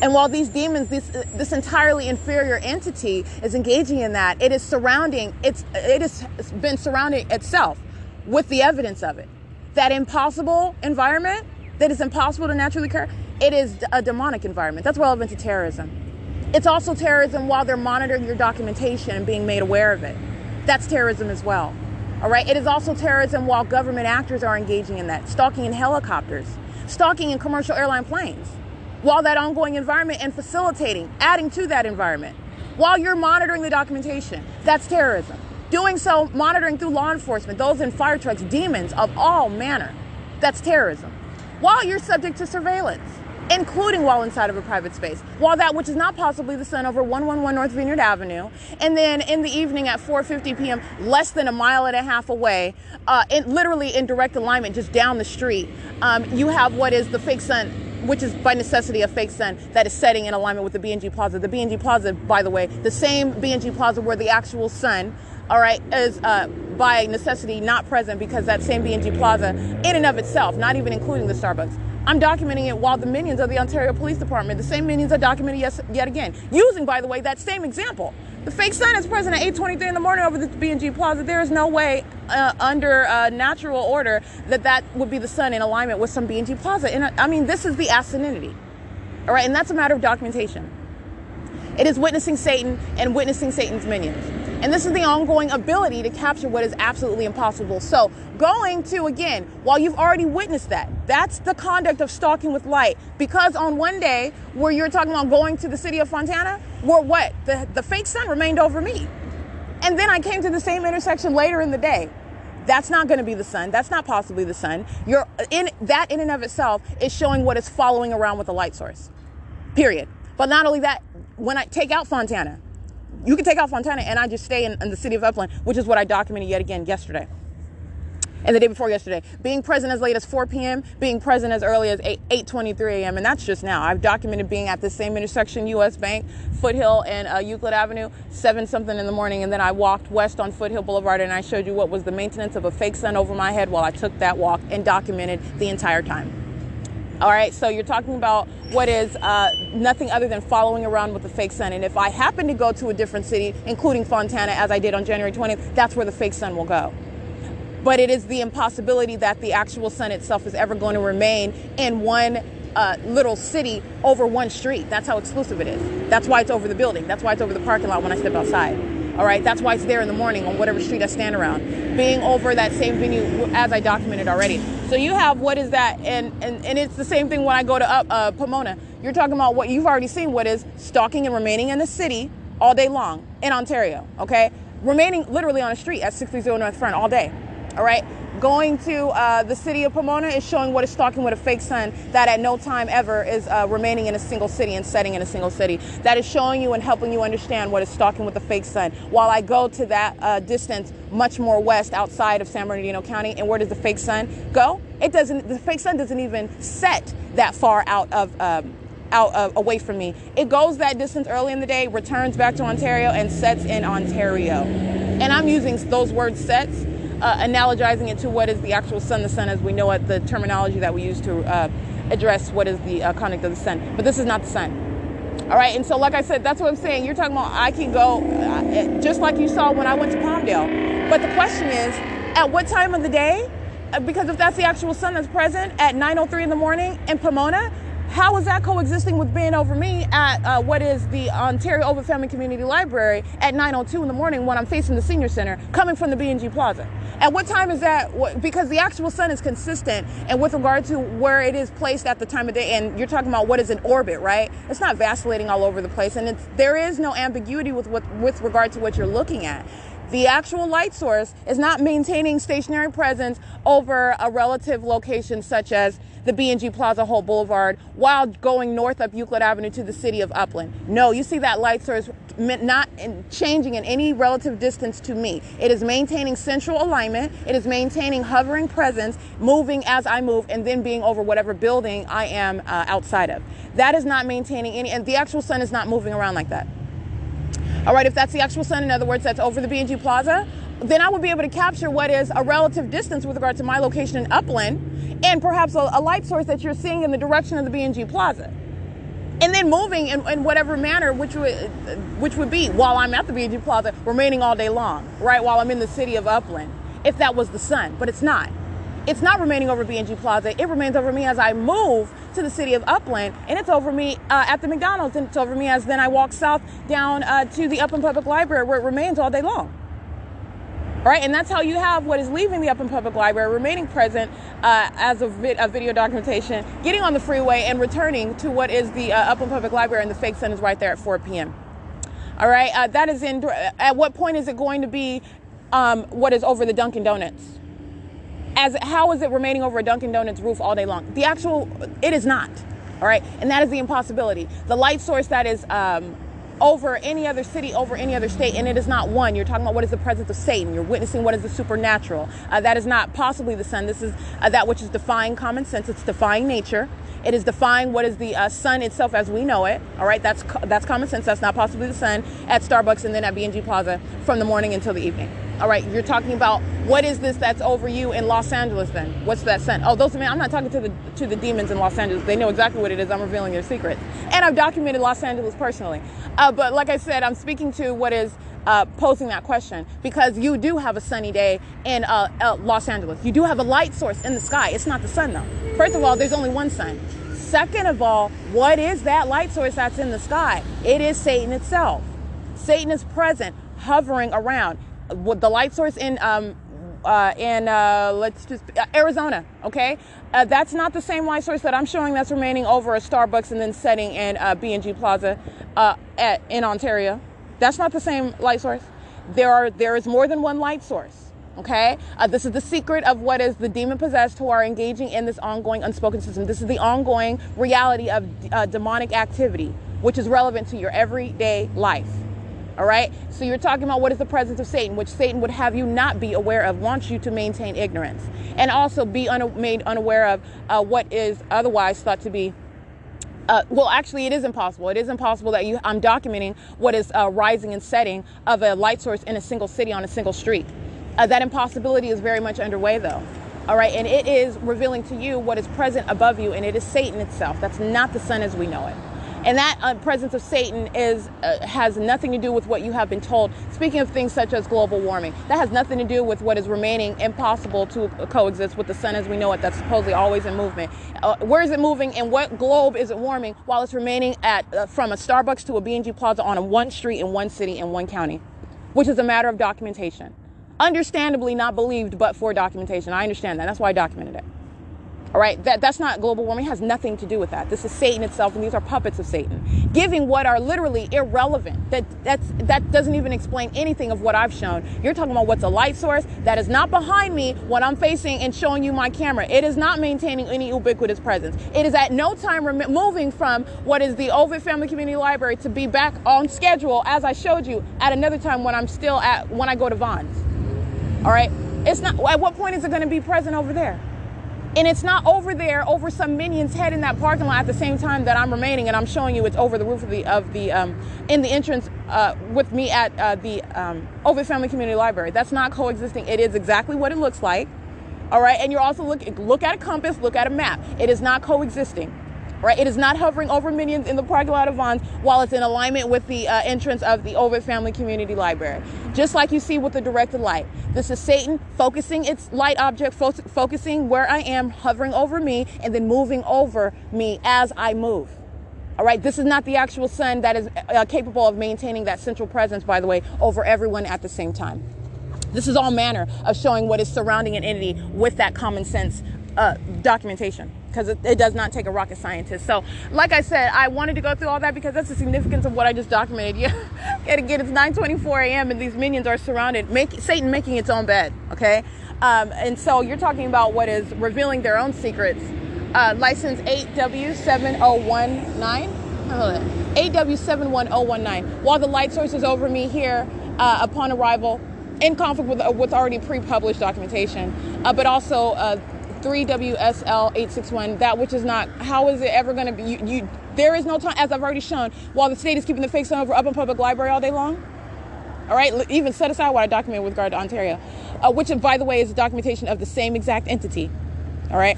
And while these demons, this entirely inferior entity is engaging in that, it is surrounding, it has been surrounding itself with the evidence of it. That impossible environment that is impossible to naturally occur, it is a demonic environment. That's relevant to terrorism. It's also terrorism while they're monitoring your documentation and being made aware of it. That's terrorism as well. All right. It is also terrorism while government actors are engaging in that, stalking in helicopters, stalking in commercial airline planes. While that ongoing environment and facilitating, adding to that environment, while you're monitoring the documentation, that's terrorism. Doing so, monitoring through law enforcement, those in fire trucks, demons of all manner, that's terrorism. While you're subject to surveillance, including while inside of a private space, while that which is not possibly the sun over 111 North Vineyard Avenue, and then in the evening at 4:50 p.m., less than a mile and a half away, literally in direct alignment, just down the street, you have what is the fake sun, which is by necessity a fake sun that is setting in alignment with the B&G Plaza. The B&G Plaza, by the way, the same B&G Plaza where the actual sun, all right, is by necessity not present, because that same B&G Plaza in and of itself, not even including the Starbucks, I'm documenting it while the minions of the Ontario Police Department, the same minions are documenting yet again, using, by the way, that same example. The fake sun is present at 8:23 in the morning over the B&G Plaza. There is no way under natural order that would be the sun in alignment with some B&G Plaza. And I mean, this is the asininity. All right, and that's a matter of documentation. It is witnessing Satan and witnessing Satan's minions. And this is the ongoing ability to capture what is absolutely impossible. So going to, again, while you've already witnessed that, that's the conduct of stalking with light. Because on one day where you're talking about going to the city of Fontana, where what? The fake sun remained over me. And then I came to the same intersection later in the day. That's not going to be the sun. That's not possibly the sun. In and of itself is showing what is following around with the light source. Period. But not only that, when I take out Fontana, you can take out Fontana and I just stay in the city of Upland, which is what I documented yet again yesterday. And the day before yesterday, being present as late as 4 p.m., being present as early as 8:23 a.m. And that's just now. I've documented being at the same intersection, U.S. Bank, Foothill, and Euclid Avenue, 7-something in the morning. And then I walked west on Foothill Boulevard and I showed you what was the maintenance of a fake sun over my head while I took that walk and documented the entire time. All right, so you're talking about what is nothing other than following around with the fake sun. And if I happen to go to a different city, including Fontana, as I did on January 20th, that's where the fake sun will go. But it is the impossibility that the actual sun itself is ever going to remain in one little city over one street. That's how exclusive it is. That's why it's over the building. That's why it's over the parking lot when I step outside. All right, that's why it's there in the morning on whatever street I stand around, being over that same venue as I documented already. So you have what is that, and it's the same thing when I go to Pomona. You're talking about what you've already seen, what is stalking and remaining in the city all day long in Ontario, okay? Remaining literally on a street at 630 North Front all day, all right? Going to the city of Pomona is showing what is stalking with a fake sun that at no time ever is remaining in a single city and setting in a single city. That is showing you and helping you understand what is stalking with a fake sun. While I go to that distance much more west outside of San Bernardino County, and where does the fake sun go? It doesn't. The fake sun doesn't even set that far out away from me. It goes that distance early in the day, returns back to Ontario, and sets in Ontario. And I'm using those words sets, analogizing it to what is the actual sun, the sun as we know it, the terminology that we use to address what is the conduct of the sun. But this is not the sun. All right, and so like I said, that's what I'm saying. You're talking about I can go just like you saw when I went to Palmdale. But the question is, at what time of the day? Because if that's the actual sun that's present at 9:03 in the morning in Pomona, how is that coexisting with being over me at what is the Ontario Open Family Community Library at 9:02 in the morning when I'm facing the senior center coming from the B&G Plaza? At what time is that? Because the actual sun is consistent, and with regard to where it is placed at the time of day, and you're talking about what is in orbit, right? It's not vacillating all over the place, and there is no ambiguity with regard to what you're looking at. The actual light source is not maintaining stationary presence over a relative location such as the B&G Plaza Holt Boulevard while going north up Euclid Avenue to the city of Upland. No, you see that light source not changing in any relative distance to me. It is maintaining central alignment. It is maintaining hovering presence, moving as I move, and then being over whatever building I am outside of. That is not maintaining any, and the actual sun is not moving around like that. All right, if that's the actual sun, in other words, that's over the B&G Plaza, then I would be able to capture what is a relative distance with regard to my location in Upland, and perhaps a light source that you're seeing in the direction of the B&G Plaza. And then moving in whatever manner, which would be while I'm at the B&G Plaza, remaining all day long, right, while I'm in the city of Upland, if that was the sun, but it's not. It's not remaining over B&G Plaza. It remains over me as I move to the city of Upland, and it's over me at the McDonald's, and it's over me as then I walk south down to the Upland Public Library, where it remains all day long. All right, and that's how you have what is leaving the Upland Public Library, remaining present as a video documentation, getting on the freeway, and returning to what is the Upland Public Library, and the fake sun is right there at 4 p.m. All right, that is in. At what point is it going to be what is over the Dunkin' Donuts? How is it remaining over a Dunkin' Donuts roof all day long? It is not. All right, and that is the impossibility. The light source that is over any other city, over any other state, and it is not one. You're talking about what is the presence of Satan. You're witnessing what is the supernatural. That is not possibly the sun. This is that which is defying common sense. It's defying nature. It is defying what is the sun itself as we know it. All right, that's common sense. That's not possibly the sun at Starbucks and then at B&G Plaza from the morning until the evening. All right, you're talking about what is this that's over you in Los Angeles then? What's that sun? Oh, I'm not talking to the demons in Los Angeles. They know exactly what it is. I'm revealing their secrets. And I've documented Los Angeles personally. But like I said, I'm speaking to what is posing that question, because you do have a sunny day in Los Angeles. You do have a light source in the sky. It's not the sun, though. First of all, there's only one sun. Second of all, what is that light source that's in the sky? It is Satan itself. Satan is present, hovering around. With the light source in Arizona, okay? That's not the same light source that I'm showing that's remaining over a Starbucks and then setting in B&G Plaza in Ontario. That's not the same light source. There is more than one light source, okay? This is the secret of what is the demon-possessed who are engaging in this ongoing unspoken system. This is the ongoing reality of demonic activity, which is relevant to your everyday life. All right. So you're talking about what is the presence of Satan, which Satan would have you not be aware of, wants you to maintain ignorance, and also be made unaware of what is otherwise thought to be. Well, actually, it is impossible. It is impossible that I'm documenting what is rising and setting of a light source in a single city on a single street. That impossibility is very much underway, though. All right. And it is revealing to you what is present above you, and it is Satan itself. That's not the sun as we know it. And that presence of Satan has nothing to do with what you have been told. Speaking of things such as global warming, that has nothing to do with what is remaining impossible to coexist with the sun as we know it, that's supposedly always in movement. Where is it moving, and what globe is it warming while it's remaining from a Starbucks to a B&G Plaza on one street in one city in one county, which is a matter of documentation. Understandably not believed, but for documentation. I understand that. That's why I documented it. All right, that's not global warming. It has nothing to do with that. This is Satan itself, and these are puppets of Satan, giving what are literally irrelevant. That doesn't even explain anything of what I've shown. You're talking about what's a light source that is not behind me when I'm facing and showing you my camera. It is not maintaining any ubiquitous presence. It is at no time moving from what is the Ovid Family Community Library to be back on schedule, as I showed you, at another time when when I go to Vaughn's. All right, it's not. At what point is it going to be present over there? And it's not over there, over some minion's head in that parking lot at the same time that I'm remaining, and I'm showing you it's over the roof of the in the entrance with me at the Ovid Family Community Library. That's not coexisting. It is exactly what it looks like. All right, and you're also look at a compass, look at a map. It is not coexisting. Right? It is not hovering over minions in the parking lot of Vaughn's while it's in alignment with the entrance of the Ovid Family Community Library. Just like you see with the directed light. This is Satan focusing its light object, focusing where I am, hovering over me, and then moving over me as I move. All right? This is not the actual sun that is capable of maintaining that central presence, by the way, over everyone at the same time. This is all manner of showing what is surrounding an entity with that common sense documentation, because it does not take a rocket scientist. So like I said, I wanted to go through all that because that's the significance of what I just documented. Yeah, and again, it's 9:24 a.m. and these minions are surrounded, Satan making its own bed. Okay, and so you're talking about what is revealing their own secrets. License 8W70119. 8W71019. While the light source is over me here upon arrival, in conflict with already pre-published documentation, but also 3WSL861, that which is not, how is it ever going to be, there is no time, as I've already shown, while the state is keeping the fake sun over up in public library all day long. All right, even set aside what I documented with regard to Ontario, which, by the way, is a documentation of the same exact entity. All right,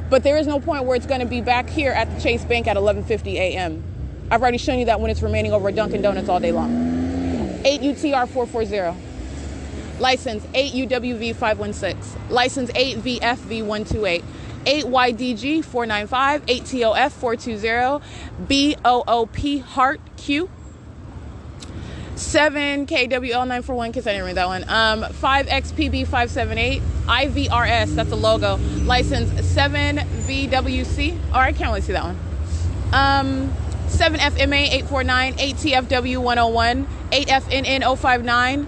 but there is no point where it's going to be back here at the Chase Bank at 11:50 a.m. I've already shown you that when it's remaining over a Dunkin' Donuts all day long. 8UTR440. License 8UWV516. License 8VFV128. 8YDG495. 8TOF420. BOOP Heart Q. 7KWL941, in case I didn't read that one. 5XPB578. IVRS, that's a logo. License 7VWC. All right, I can't really see that one. 7FMA849. 8TFW101. 8FNN059.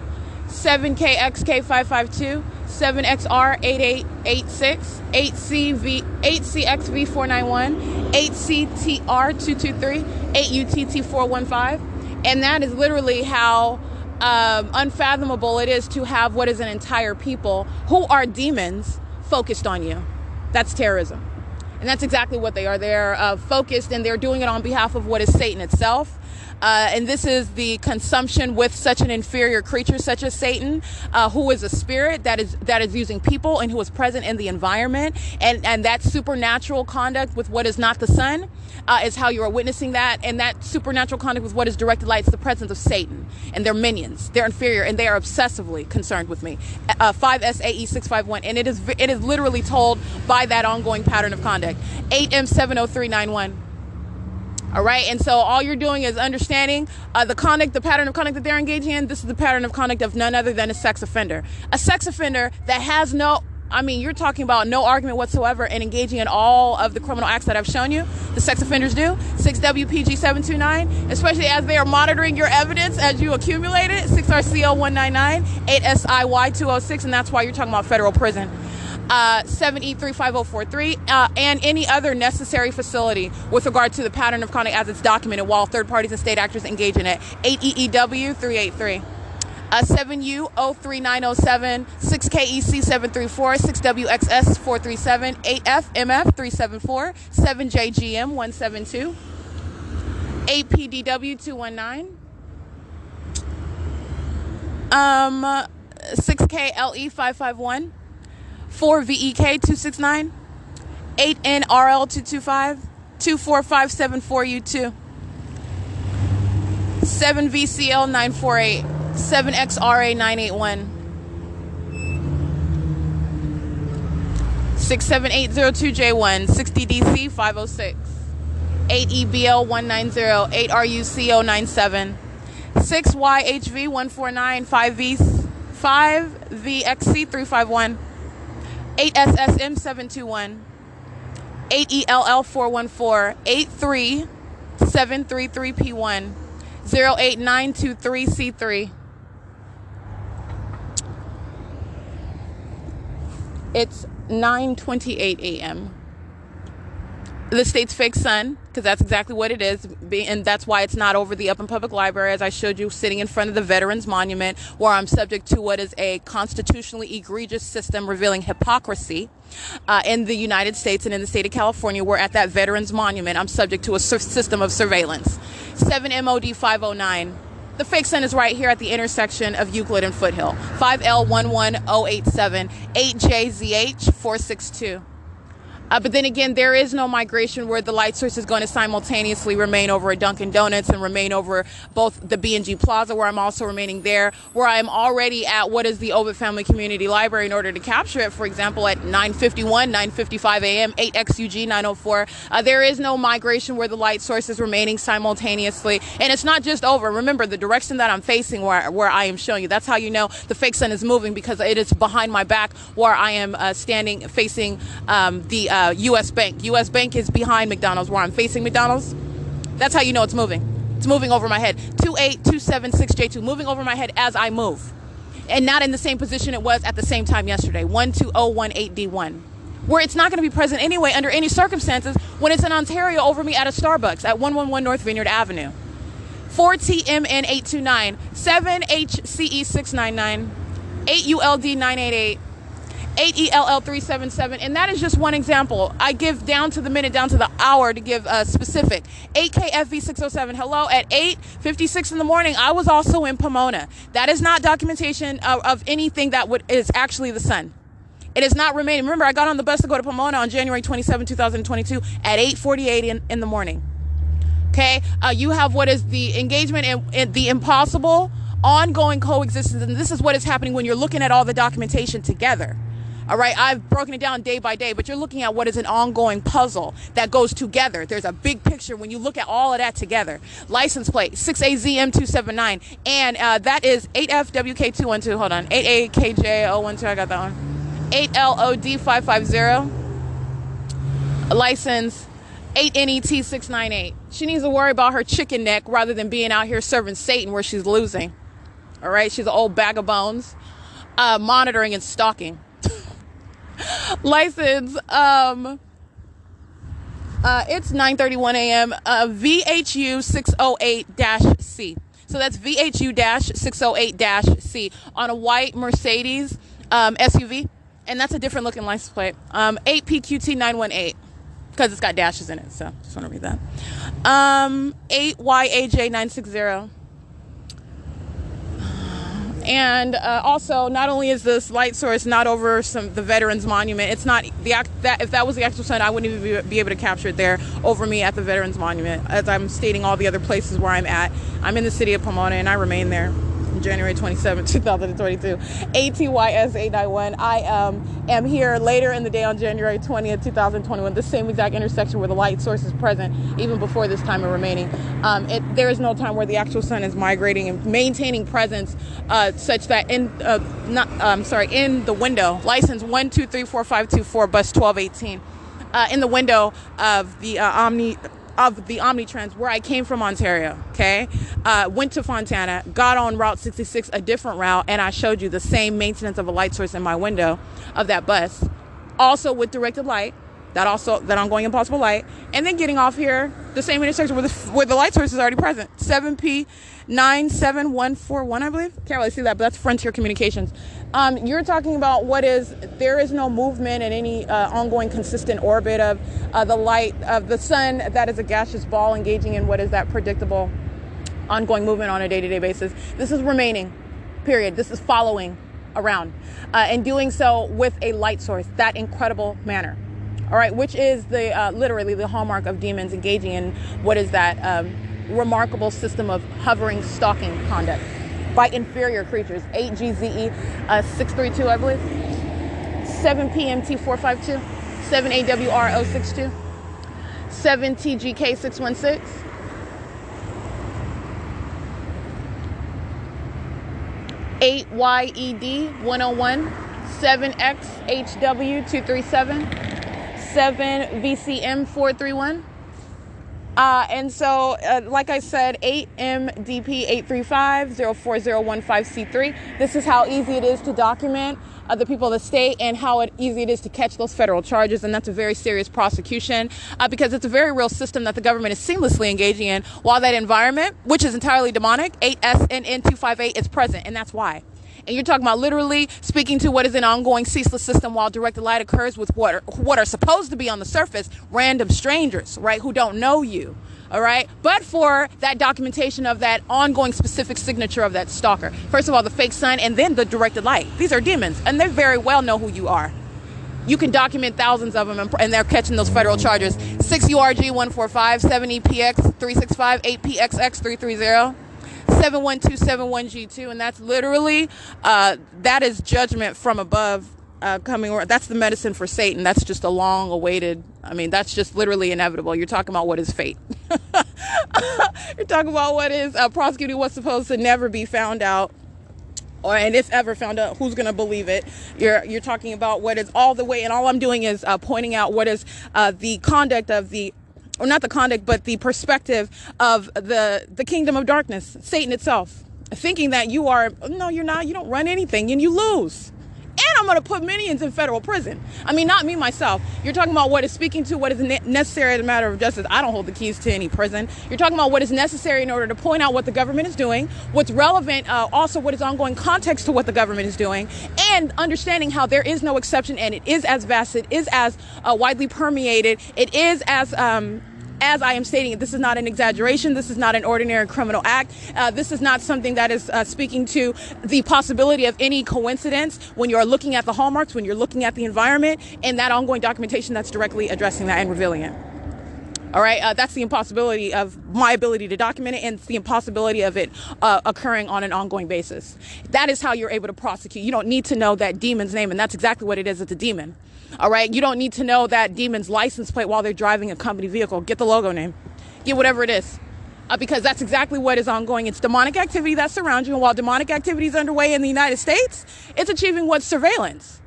7KXK552, 7XR8886, 8CXV491, 8CTR223, 8UTT415. And that is literally how unfathomable it is to have what is an entire people who are demons focused on you. That's terrorism. And that's exactly what they are. They're focused, and they're doing it on behalf of what is Satan itself. And this is the consumption with such an inferior creature such as Satan, who is a spirit that is using people and who is present in the environment. And that supernatural conduct with what is not the sun is how you are witnessing that. And that supernatural conduct with what is directed light is the presence of Satan and their minions. They're inferior and they are obsessively concerned with me. 5 SAE 651. And it is literally told by that ongoing pattern of conduct. 8M70391. All right. And so all you're doing is understanding the pattern of conduct that they're engaging in. This is the pattern of conduct of none other than a sex offender. A sex offender that has you're talking about no argument whatsoever in engaging in all of the criminal acts that I've shown you. The sex offenders do. 6WPG729, especially as they are monitoring your evidence as you accumulate it. 6RCL199, 8SIY206, and that's why you're talking about federal prison. 7E35043, and any other necessary facility with regard to the pattern of conduct as it's documented while third parties and state actors engage in it. 8EEW383. 7U03907, 6KEC734, 6WXS437, 8FMF374, 7JGM172, 8PDW219, 6KLE551, 4VEK269, 8NRL225, 24574U2, 7VCL948, 7XRA981, 67802J1, 60DC506, 8EBL190, 8RUCO97, 6YHV149, 5VXC351, 8SSM721, 8ELL414, 83733P1, 08923C3. It's 9:28 a.m. The state's fake sun, because that's exactly what it is, and that's why it's not over the Upland Public Library, as I showed you, sitting in front of the Veterans Monument, where I'm subject to what is a constitutionally egregious system revealing hypocrisy in the United States and in the state of California, where at that Veterans Monument, I'm subject to a system of surveillance. 7MOD509. The fake sun is right here at the intersection of Euclid and Foothill. 5L11087, 8JZH462. But then again, there is no migration where the light source is going to simultaneously remain over a Dunkin' Donuts and remain over both the B&G Plaza, where I'm also remaining there, where I'm already at what is the Ovid Family Community Library in order to capture it, for example, at 9:51, 9:55 a.m., 8XUG 904. There is no migration where the light source is remaining simultaneously. And it's not just over. Remember, the direction that I'm facing where I am showing you, that's how you know the fake sun is moving, because it is behind my back where I am standing facing the U.S. Bank. U.S. Bank is behind McDonald's, where I'm facing McDonald's. That's how you know it's moving. It's moving over my head. 28276J2, moving over my head as I move. And not in the same position it was at the same time yesterday. 12018D1. Where it's not going to be present anyway under any circumstances when it's in Ontario over me at a Starbucks at 111 North Vineyard Avenue. 4TMN829, 7HCE699, 8ULD988, 8ELL377, and that is just one example. I give down to the minute, down to the hour to give specific. 8KFV607, hello, at 8:56 in the morning, I was also in Pomona. That is not documentation of anything that is actually the sun. It is not remaining. Remember, I got on the bus to go to Pomona on January 27, 2022 at 8:48 in the morning. Okay, you have what is the engagement in the impossible ongoing coexistence, and this is what is happening when you're looking at all the documentation together. All right, I've broken it down day by day, but you're looking at what is an ongoing puzzle that goes together. There's a big picture when you look at all of that together. License plate 6AZM279, and that is 8FWK212. Hold on, 8AKJ012. I got that one. 8LOD550. License 8NET698. She needs to worry about her chicken neck rather than being out here serving Satan where she's losing. All right, she's an old bag of bones. Monitoring and stalking. License, it's 9:31 a.m. VHU 608-C. So that's VHU-608-C on a white Mercedes SUV, and that's a different looking license plate. 8PQT918. because it's got dashes in it. So just want to read that. 8YAJ960. And also, not only is this light source not over the Veterans Monument, it's not if that was the actual sun, I wouldn't even be able to capture it there over me at the Veterans Monument. As I'm stating all the other places where I'm at, I'm in the city of Pomona, and I remain there. January 27, 2022. ATYS891. I am here later in the day on January 20th, 2021, the same exact intersection where the light source is present, even before this time of remaining. There is no time where the actual sun is migrating and maintaining presence such that in the window, license 1234524, bus 1218, in the window of the Omnitrans, where I came from, Ontario, okay? Went to Fontana, got on Route 66, a different route, and I showed you the same maintenance of a light source in my window of that bus, also with directed light, that ongoing impossible light, and then getting off here, the same intersection where the light source is already present, 7P97141, I believe. Can't really see that, but that's Frontier Communications. You're talking about there is no movement in any ongoing consistent orbit of the light of the sun that is a gaseous ball engaging in what is that predictable ongoing movement on a day-to-day basis. This is remaining, period. This is following around and doing so with a light source, that incredible manner. All right, which is literally the hallmark of demons engaging in what is that remarkable system of hovering, stalking conduct by inferior creatures. 8GZE 632, I believe. 7PMT 452. 7AWR 062. 7TGK 616. 8YED 101. 7XHW 237. 7VCM 431. And so, like I said, 8MDP 835-04015C3. This is how easy it is to document the people of the state and how easy it is to catch those federal charges. And that's a very serious prosecution because it's a very real system that the government is seamlessly engaging in, while that environment, which is entirely demonic, 8SNN258, is present. And that's why. And you're talking about literally speaking to what is an ongoing ceaseless system while directed light occurs with what are supposed to be on the surface random strangers, right, who don't know you, all right? But for that documentation of that ongoing specific signature of that stalker. First of all, the fake sun, and then the directed light. These are demons, and they very well know who you are. You can document thousands of them, and they're catching those federal charges. 6URG 145, 7EPX 365, 8PXX 330. 71271G2, and that's literally that is judgment from above coming. That's the medicine for Satan. That's just a long awaited. I mean, that's just literally inevitable. You're talking about what is fate. You're talking about what is prosecuting what's supposed to never be found out, and if ever found out, who's going to believe it? You're talking about what is all the way, and all I'm doing is pointing out what is the conduct of the. Or not the conduct, but the perspective of the kingdom of darkness, Satan itself, thinking that you're not, you don't run anything and you lose. And I'm going to put minions in federal prison. I mean, not me, myself. You're talking about what is speaking to what is necessary as a matter of justice. I don't hold the keys to any prison. You're talking about what is necessary in order to point out what the government is doing, what's relevant, also what is ongoing context to what the government is doing, and understanding how there is no exception, and it is as vast, it is as widely permeated, it is as I am stating, this is not an exaggeration. This is not an ordinary criminal act. This is not something that is speaking to the possibility of any coincidence when you're looking at the hallmarks, when you're looking at the environment, and that ongoing documentation that's directly addressing that and revealing it. All right, that's the impossibility of my ability to document it, and it's the impossibility of it occurring on an ongoing basis. That is how you're able to prosecute. You don't need to know that demon's name, and that's exactly what it is. It's a demon. All right, you don't need to know that demon's license plate while they're driving a company vehicle. Get the logo name. Get whatever it is. Because that's exactly what is ongoing. It's demonic activity that surrounds you, and while demonic activity is underway in the United States, it's achieving what's surveillance.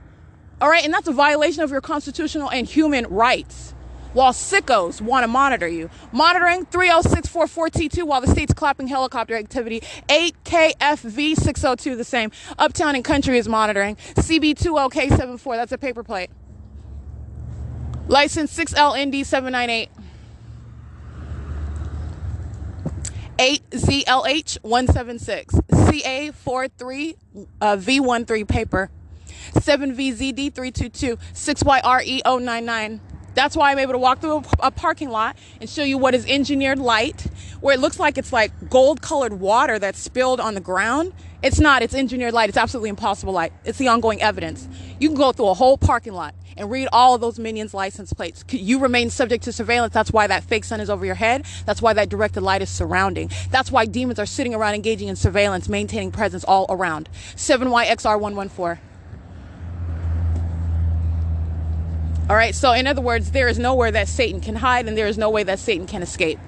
All right, and that's a violation of your constitutional and human rights. While sickos want to monitor you. Monitoring 30644T2 while the state's clapping helicopter activity. 8KFV 602, the same. Uptown and Country is monitoring. CB20K74, that's a paper plate. License 6LND 798. 8ZLH 176. CA43 V13 paper. 7VZD 322. 6YRE 099. That's why I'm able to walk through a parking lot and show you what is engineered light, where it looks like it's like gold colored water that's spilled on the ground. It's not, it's engineered light. It's absolutely impossible light. It's the ongoing evidence. You can go through a whole parking lot and read all of those minions' license plates. You remain subject to surveillance. That's why that fake sun is over your head. That's why that directed light is surrounding. That's why demons are sitting around engaging in surveillance, maintaining presence all around. 7YXR114. All right, so in other words, there is nowhere that Satan can hide, and there is no way that Satan can escape.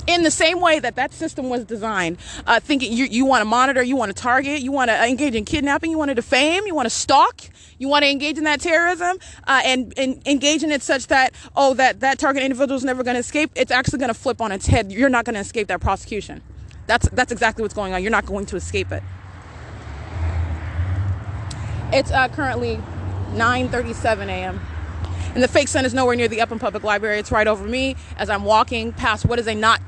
In the same way that that system was designed, thinking you want to monitor, you want to target, you want to engage in kidnapping, you want to defame, you want to stalk, you want to engage in that terrorism, and engage in it such that, oh, that target individual is never going to escape. It's actually going to flip on its head. You're not going to escape that prosecution. That's exactly what's going on. You're not going to escape it. It's currently 9:37 a.m. and the fake sun is nowhere near the Upland Public Library. It's right over me as I'm walking past what is not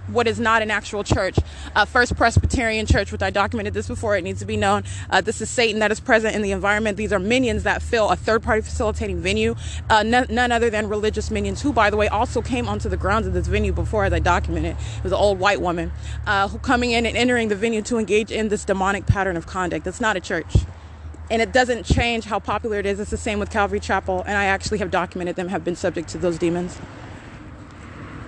an actual church, First Presbyterian Church, which I documented this before. It needs to be known. This is Satan that is present in the environment. These are minions that fill a third-party facilitating venue, none other than religious minions, who, by the way, also came onto the grounds of this venue before, as I documented. It was an old white woman who coming in and entering the venue to engage in this demonic pattern of conduct. It's not a church. And it doesn't change how popular it is. It's the same with Calvary Chapel. And I actually have documented them have been subject to those demons.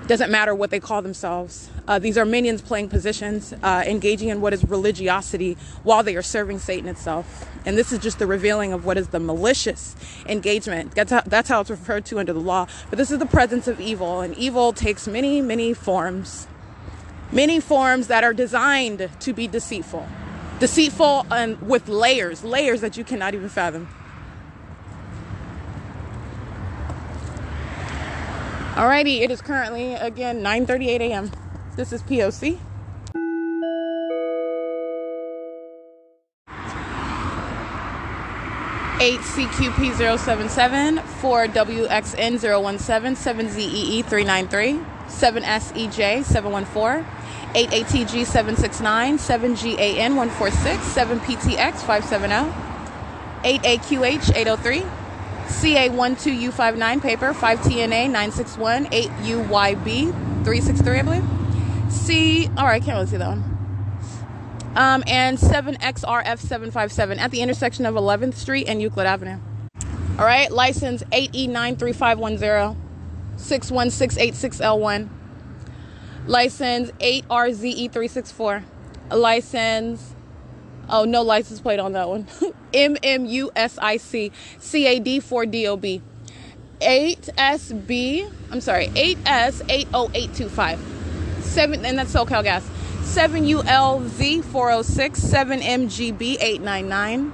It doesn't matter what they call themselves. These are minions playing positions, engaging in what is religiosity while they are serving Satan itself. And this is just the revealing of what is the malicious engagement. That's how it's referred to under the law. But this is the presence of evil. And evil takes many, many forms. Many forms that are designed to be deceitful. Deceitful and with layers that you cannot even fathom. Alrighty, it is currently, again, 9:38 a.m. This is P.O.C. CQP077 4WXN017 7ZEE393 7SEJ714 8ATG769 7GAN146 7PTX570 8AQH803 CA12U59 paper 5TNA961 8UYB363, I believe. Alright, I can't really see that one. And 7XRF757 at the intersection of 11th Street and Euclid Avenue. All right, license 8E93510 61686L1. License 8RZE364. License, oh, no license plate on that one. MMUSIC CAD4DOB. 8S80825. 7, and that's SoCal Gas. 7ULZ406 7MGB899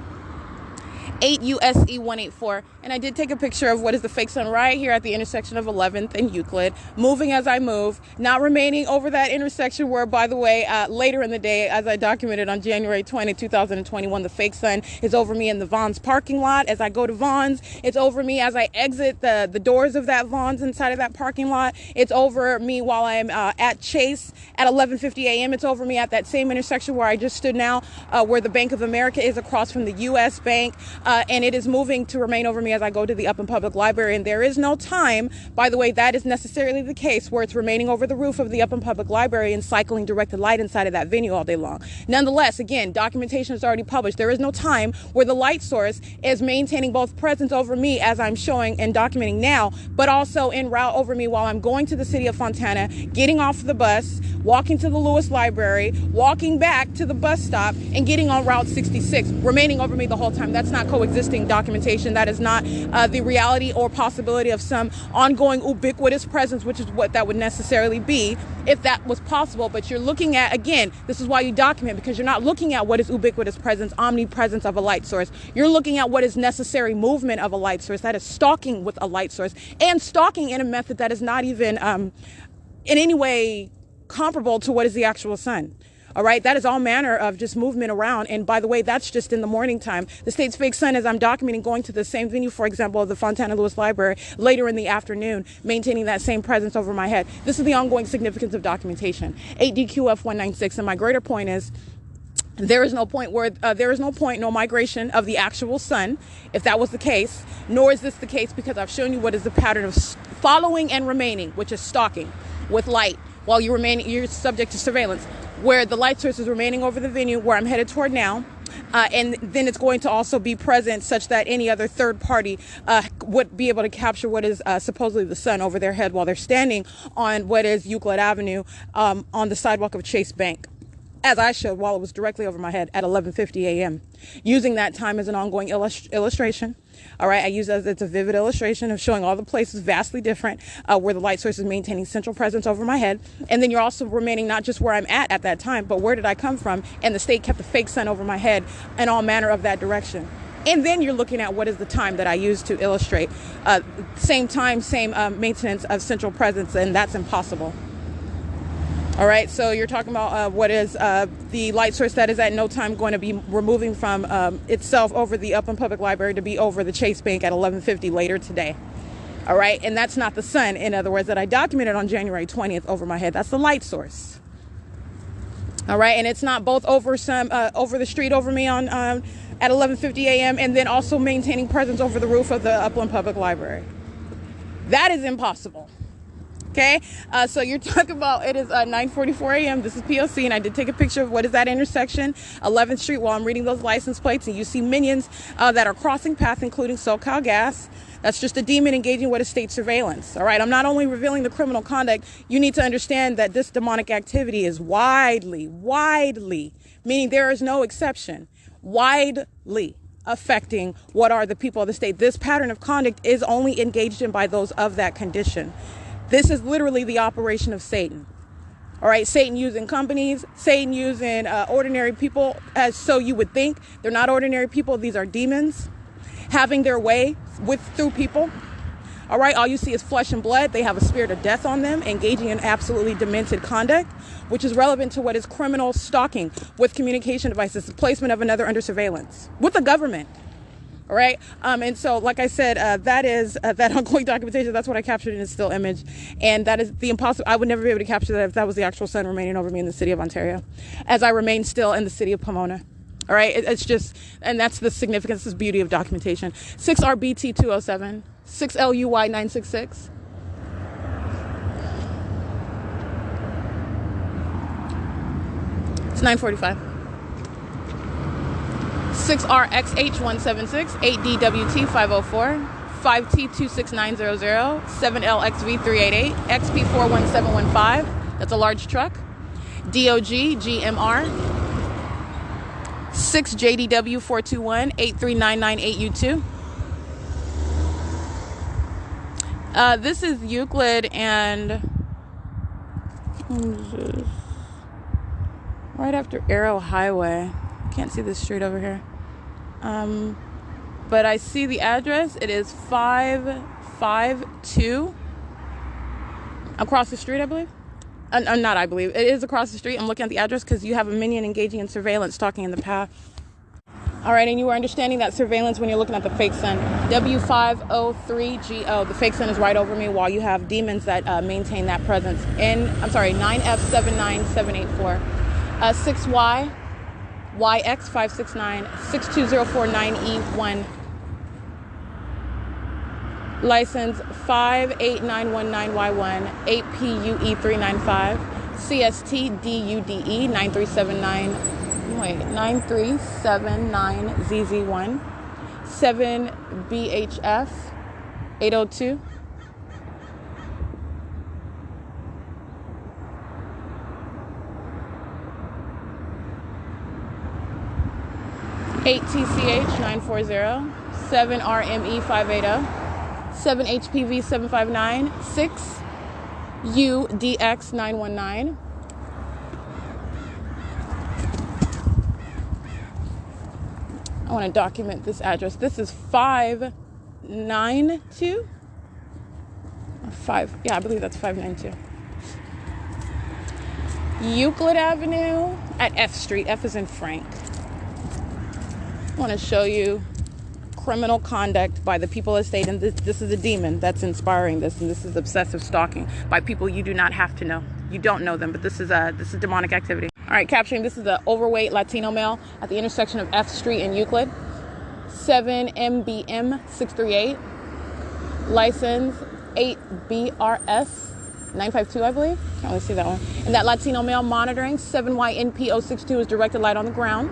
8 U.S.C. 184. And I did take a picture of what is the fake sun right here at the intersection of 11th and Euclid, moving as I move, not remaining over that intersection where, by the way, later in the day, as I documented on January 20, 2021, the fake sun is over me in the Vons parking lot. As I go to Vons, it's over me as I exit the doors of that Vons inside of that parking lot. It's over me while I'm at Chase at 11:50 a.m. It's over me at that same intersection where I just stood now, where the Bank of America is across from the U.S. Bank. And it is moving to remain over me as I go to the Upland Public Library. And there is no time, by the way, that is necessarily the case, where it's remaining over the roof of the Upland Public Library and cycling directed light inside of that venue all day long. Nonetheless, again, documentation is already published. There is no time where the light source is maintaining both presence over me as I'm showing and documenting now, but also en route over me while I'm going to the city of Fontana, getting off the bus, walking to the Lewis Library, walking back to the bus stop, and getting on Route 66, remaining over me the whole time. That's not coexisting documentation. That is not the reality or possibility of some ongoing ubiquitous presence, which is what that would necessarily be if that was possible. But you're looking at, again, this is why you document, because you're not looking at what is ubiquitous presence, omnipresence of a light source. You're looking at what is necessary movement of a light source. That is stalking with a light source, and stalking in a method that is not even in any way comparable to what is the actual sun. All right, that is all manner of just movement around. And by the way, that's just in the morning time. The state's fake sun, as I'm documenting, going to the same venue, for example, the Fontana Lewis Library later in the afternoon, maintaining that same presence over my head. This is the ongoing significance of documentation. 8DQF196. And my greater point is, There is no point where no migration of the actual sun, if that was the case, nor is this the case because I've shown you what is the pattern of following and remaining, which is stalking with light while you're subject to surveillance, where the light source is remaining over the venue where I'm headed toward now. And then it's going to also be present such that any other third party would be able to capture what is supposedly the sun over their head while they're standing on what is Euclid Avenue on the sidewalk of Chase Bank, as I showed while it was directly over my head at 11:50 a.m. Using that time as an ongoing illustration. All right, I use it as it's a vivid illustration of showing all the places vastly different where the light source is maintaining central presence over my head. And then you're also remaining not just where I'm at that time, but where did I come from? And the state kept the fake sun over my head in all manner of that direction. And then you're looking at what is the time that I use to illustrate. Same time, same maintenance of central presence, and that's impossible. All right, so you're talking about what is the light source that is at no time going to be removing from itself over the Upland Public Library to be over the Chase Bank at 11:50 later today. All right, and that's not the sun, in other words, that I documented on January 20th over my head. That's the light source. All right, and it's not both over the street over me on at 11:50 a.m. and then also maintaining presence over the roof of the Upland Public Library. That is impossible. Okay, so you're talking about it is 9:44 a.m. This is P.O.C. and I did take a picture of what is that intersection, 11th Street, while I'm reading those license plates, and you see minions that are crossing paths, including SoCal Gas. That's just a demon engaging what is state surveillance. All right, I'm not only revealing the criminal conduct, you need to understand that this demonic activity is widely, meaning there is no exception, widely affecting what are the people of the state. This pattern of conduct is only engaged in by those of that condition. This is literally the operation of Satan. All right, Satan using companies, Satan using ordinary people, as so you would think. They're not ordinary people. These are demons having their way through people. All right, all you see is flesh and blood. They have a spirit of death on them, engaging in absolutely demented conduct, which is relevant to what is criminal stalking with communication devices, the placement of another under surveillance with the government. All right. And so, like I said, that is that ongoing documentation. That's what I captured in a still image. And that is the impossible. I would never be able to capture that if that was the actual sun remaining over me in the city of Ontario, as I remain still in the city of Pomona. All right. It's just, and that's the significance, this beauty of documentation. 6RBT 207, 6LUY 966. It's 9:45. 6RXH176, 8DWT 504, 5T26900, 7LXV388, XP41715, that's a large truck, DOG GMR, 6JDW421, 83998U2. This is Euclid and right after Arrow Highway. Can't see this street over here. But I see the address. It is 552 across the street, I believe. Not I believe. It is across the street. I'm looking at the address because you have a minion engaging in surveillance, stalking in the path. All right, and you were understanding that surveillance when you're looking at the fake sun. W503GO. The fake sun is right over me while you have demons that maintain that presence. 9F79784. 6Y. YX569 62049E1. License 58919Y1 8PUE395 CST DUDE 9379ZZ1 7BHF 802. TCH 940, 7RME 580, 7HPV 759, 6UDX 919. I want to document this address. This is 592? Yeah, I believe that's 592. Euclid Avenue at F Street. F is in Frank. I want to show you criminal conduct by the people of the state, and this is a demon that's inspiring this, and this is obsessive stalking by people you do not have to know. You don't know them, but this is demonic activity. All right, capturing, this is the overweight Latino male at the intersection of F Street and Euclid. 7MBM 638. License 8BRS 952, I believe. Can't really see that one. And that Latino male monitoring 7YNPO62 is directed light on the ground.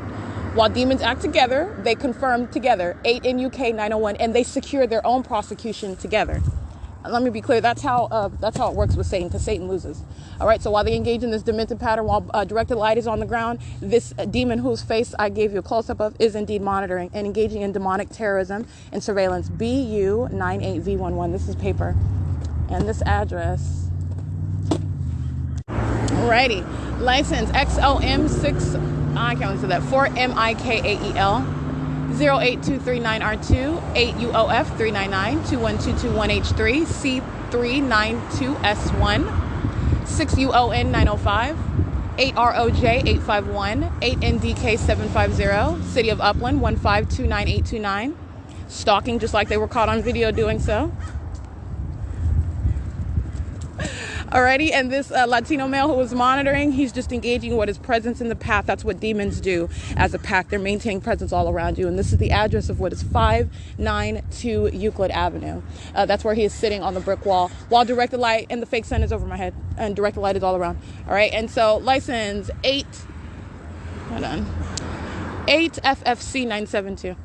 While demons act together, they confirm together 8NUK 901, and they secure their own prosecution together. Let me be clear. That's how it works with Satan, because Satan loses. All right. So while they engage in this demented pattern, while directed light is on the ground, this demon whose face I gave you a close-up of is indeed monitoring and engaging in demonic terrorism and surveillance. BU98V11. This is paper, and this address. Alrighty. License XOM6. I can't listen to that. 4MIKAEL. 08239R2 8UOF 399 21221H3 C392S1 6UON 905 8ROJ 851 8NDK 750 City of Upland 1529829. Stalking, just like they were caught on video doing so. Alrighty, and this Latino male who was monitoring, he's just engaging what is presence in the path. That's what demons do as a pack. They're maintaining presence all around you. And this is the address of what is 592 Euclid Avenue. That's where he is sitting on the brick wall while directed light, and the fake sun is over my head, and directed light is all around. All right, and so license 8FFC 972.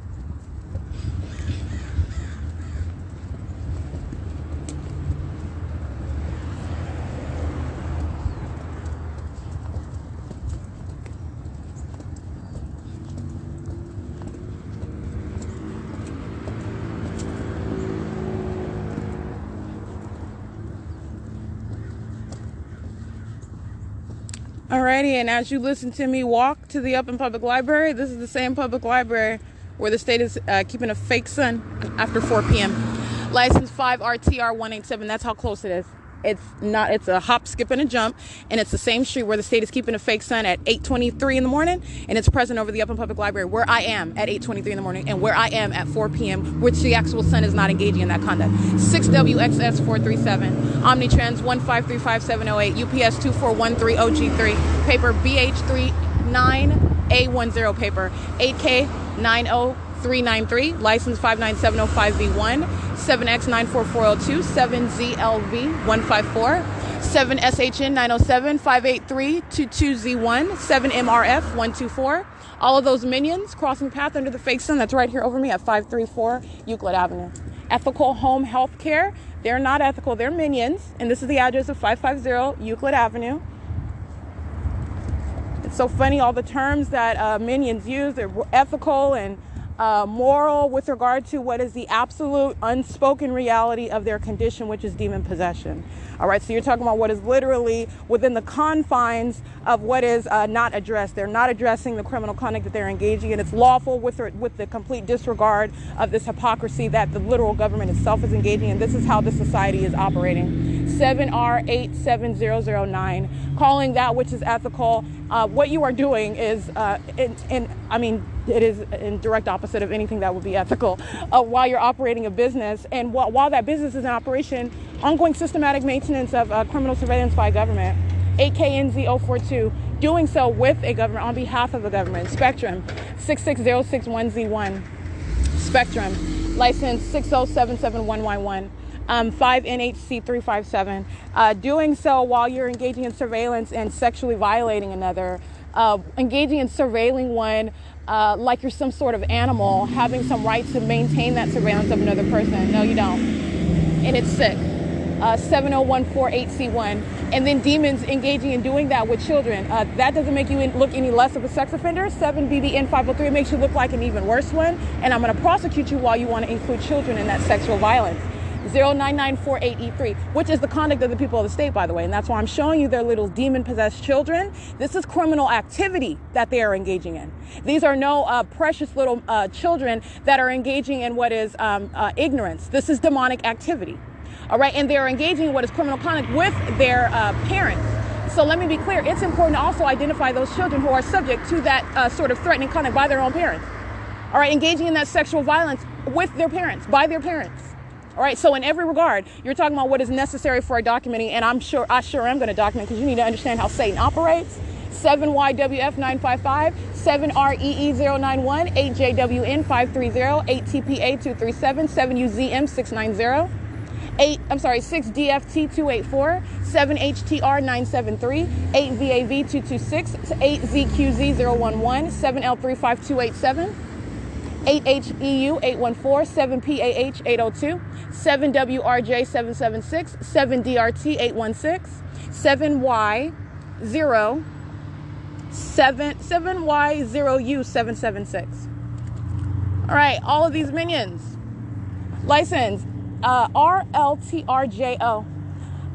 Alrighty, and as you listen to me walk to the Upland Public Library, this is the same public library where the state is keeping a fake sun after 4 p.m. License 5RTR187, that's how close it is. It's a hop, skip, and a jump, and it's the same street where the state is keeping a fake sun at 8:23 in the morning, and it's present over the Upland Public Library, where I am at 8:23 in the morning, and where I am at 4 p.m., which the actual sun is not engaging in that conduct. 6WXS437, Omnitrans 1535708, UPS 2413OG3, paper BH39A10 paper, 8K90393, license 59705V1, 7X94402, 7ZLV154, 7SHN907, 58322Z1, 7MRF124. All of those minions crossing path under the fake sun. That's right here over me at 534 Euclid Avenue. Ethical Home Health Care. They're not ethical. They're minions. And this is the address of 550 Euclid Avenue. It's so funny, all the terms that minions use. They're ethical and moral with regard to what is the absolute unspoken reality of their condition, which is demon possession. All right, so you're talking about what is literally within the confines of what is not addressed. They're not addressing the criminal conduct that they're engaging in. It's lawful with the complete disregard of this hypocrisy that the literal government itself is engaging in. This is how the society is operating. 7R87009, calling that which is ethical. What you are doing is, it is in direct opposite of anything that would be ethical while you're operating a business. And while that business is in operation, ongoing systematic maintenance of criminal surveillance by government, AKNZ042, doing so with a government on behalf of the government. Spectrum 66061Z1, Spectrum, license 60771Y1. 5NHC357, doing so while you're engaging in surveillance and sexually violating another, engaging in surveilling one like you're some sort of animal, having some right to maintain that surveillance of another person. No, you don't. And it's sick. 70148C1. And then demons engaging in doing that with children. That doesn't make you look any less of a sex offender. 7BBN503, it makes you look like an even worse one. And I'm going to prosecute you while you want to include children in that sexual violence. 09948E3, which is the conduct of the people of the state, by the way. And that's why I'm showing you their little demon-possessed children. This is criminal activity that they are engaging in. These are no precious little children that are engaging in what is ignorance. This is demonic activity. All right, and they're engaging in what is criminal conduct with their parents. So let me be clear. It's important to also identify those children who are subject to that sort of threatening conduct by their own parents. All right, engaging in that sexual violence with their parents, by their parents. All right, so in every regard, you're talking about what is necessary for documenting, and I sure am going to document, because you need to understand how Satan operates. 7YWF955, 7REE091, 8JWN530, 8TPA237, 7UZM690, 6DFT284, 7HTR973, 8VAV226, 8ZQZ011, 7L35287, 8HEU814, 7PAH802, 7WRJ776, 7DRT816, 7Y0U776. All right, all of these minions. License RLTRJO.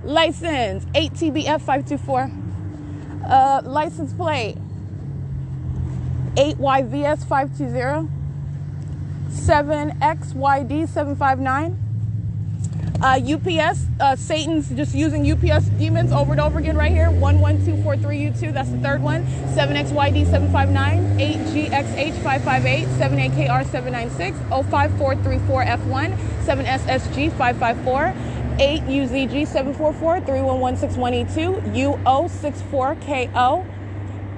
License 8TBF524. License plate 8YVS520. 7XYD759. UPS, Satan's just using UPS demons over and over again right here. 11243U2, that's the third one. 7XYD759, 8GXH558, 7AKR796, 05434F1, 7SSG554, 8UZG744, 311612, UO64KO,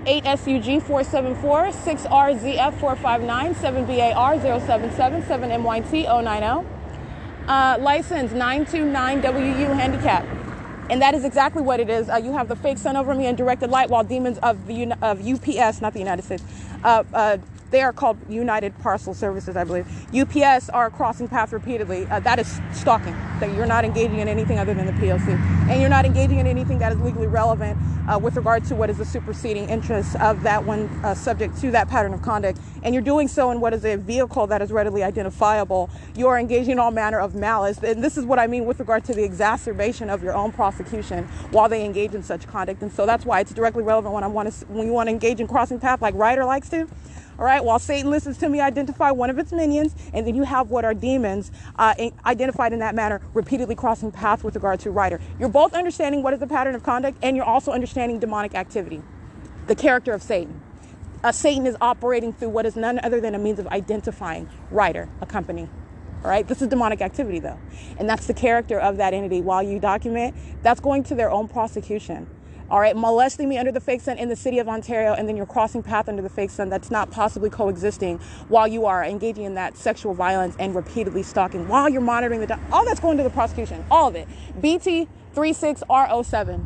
8SUG474, 6RZF459, 7BAR077, 7MYT090. License 929WU handicap. And that is exactly what it is. You have the fake sun over me and directed light, while demons of UPS, not the United States, they are called United Parcel Services, I believe. UPS are crossing paths repeatedly. That is stalking. That you're not engaging in anything other than the P.O.C. And you're not engaging in anything that is legally relevant with regard to what is the superseding interest of that one subject to that pattern of conduct. And you're doing so in what is a vehicle that is readily identifiable. You are engaging in all manner of malice. And this is what I mean with regard to the exacerbation of your own prosecution while they engage in such conduct. And so that's why it's directly relevant when you want to engage in crossing path like Ryder likes to. All right, while Satan listens to me identify one of its minions, and then you have what are demons identified in that manner, repeatedly crossing paths with regard to Ryder. You're both understanding what is the pattern of conduct, and you're also understanding demonic activity, the character of Satan. Satan is operating through what is none other than a means of identifying Ryder, a company. All right, this is demonic activity, though, and that's the character of that entity. While you document, that's going to their own prosecution. All right, molesting me under the fake sun in the city of Ontario, and then you're crossing path under the fake sun that's not possibly coexisting while you are engaging in that sexual violence and repeatedly stalking while you're monitoring all that's going to the prosecution, all of it. BT36R07.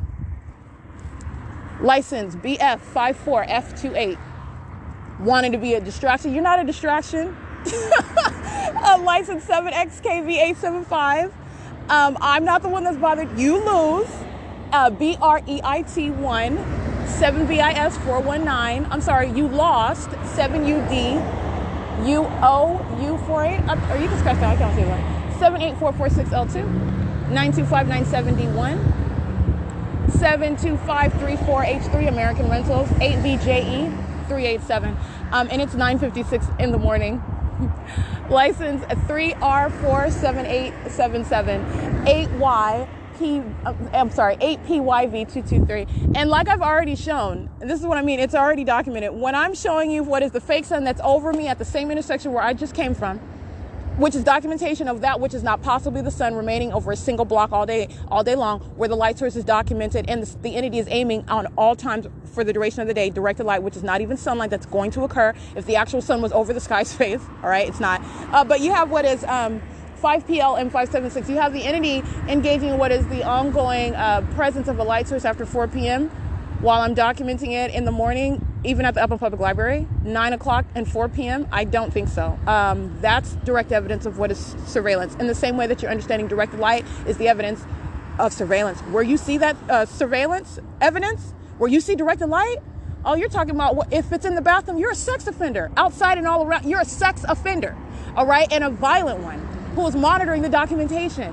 License BF54F28. Wanting to be a distraction. You're not a distraction. License 7XKV875. I'm not the one that's bothered. You lose. BREIT1, 7BIS419. I'm sorry, you lost. 7UD, UOU48. Or you can scratch that. I can't see it right. 784460L2, 92597D1, 72534H3 American Rentals, 8BJE387. And it's 9:56 in the morning. License 3R47877, 8PYV223. And like I've already shown, and this is what I mean, it's already documented. When I'm showing you what is the fake sun that's over me at the same intersection where I just came from, which is documentation of that which is not possibly the sun remaining over a single block all day long, where the light source is documented and the entity is aiming on all times for the duration of the day, directed light, which is not even sunlight that's going to occur if the actual sun was over the sky's face. All right, it's not. But you have what is 5PL and 576. You have the entity engaging in what is the ongoing presence of a light source after 4 p.m. while I'm documenting it in the morning, even at the Upland Public Library, 9 o'clock and 4 p.m. I don't think so. That's direct evidence of what is surveillance. In the same way that you're understanding directed light is the evidence of surveillance. Where you see that surveillance evidence, where you see directed light, oh, you're talking about if it's in the bathroom, you're a sex offender. Outside and all around, you're a sex offender, all right, and a violent one who is monitoring the documentation,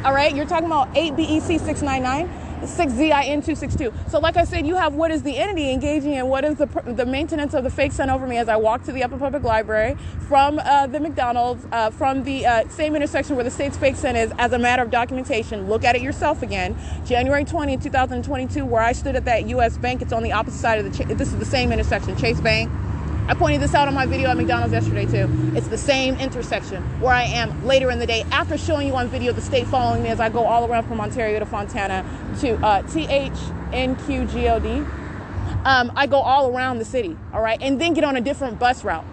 all right? You're talking about 8BEC699, 6ZIN262. So like I said, you have what is the entity engaging in what is the maintenance of the fake sun over me as I walk to the Upland Public Library from the McDonald's, from the same intersection where the state's fake sun is, as a matter of documentation. Look at it yourself again. January 20, 2022, where I stood at that U.S. bank, it's on the opposite side of this is the same intersection, Chase Bank. I pointed this out on my video at McDonald's yesterday too. It's the same intersection where I am later in the day after showing you on video the state following me as I go all around from Ontario to Fontana to THNQGOD. I go all around the city, all right, and then get on a different bus route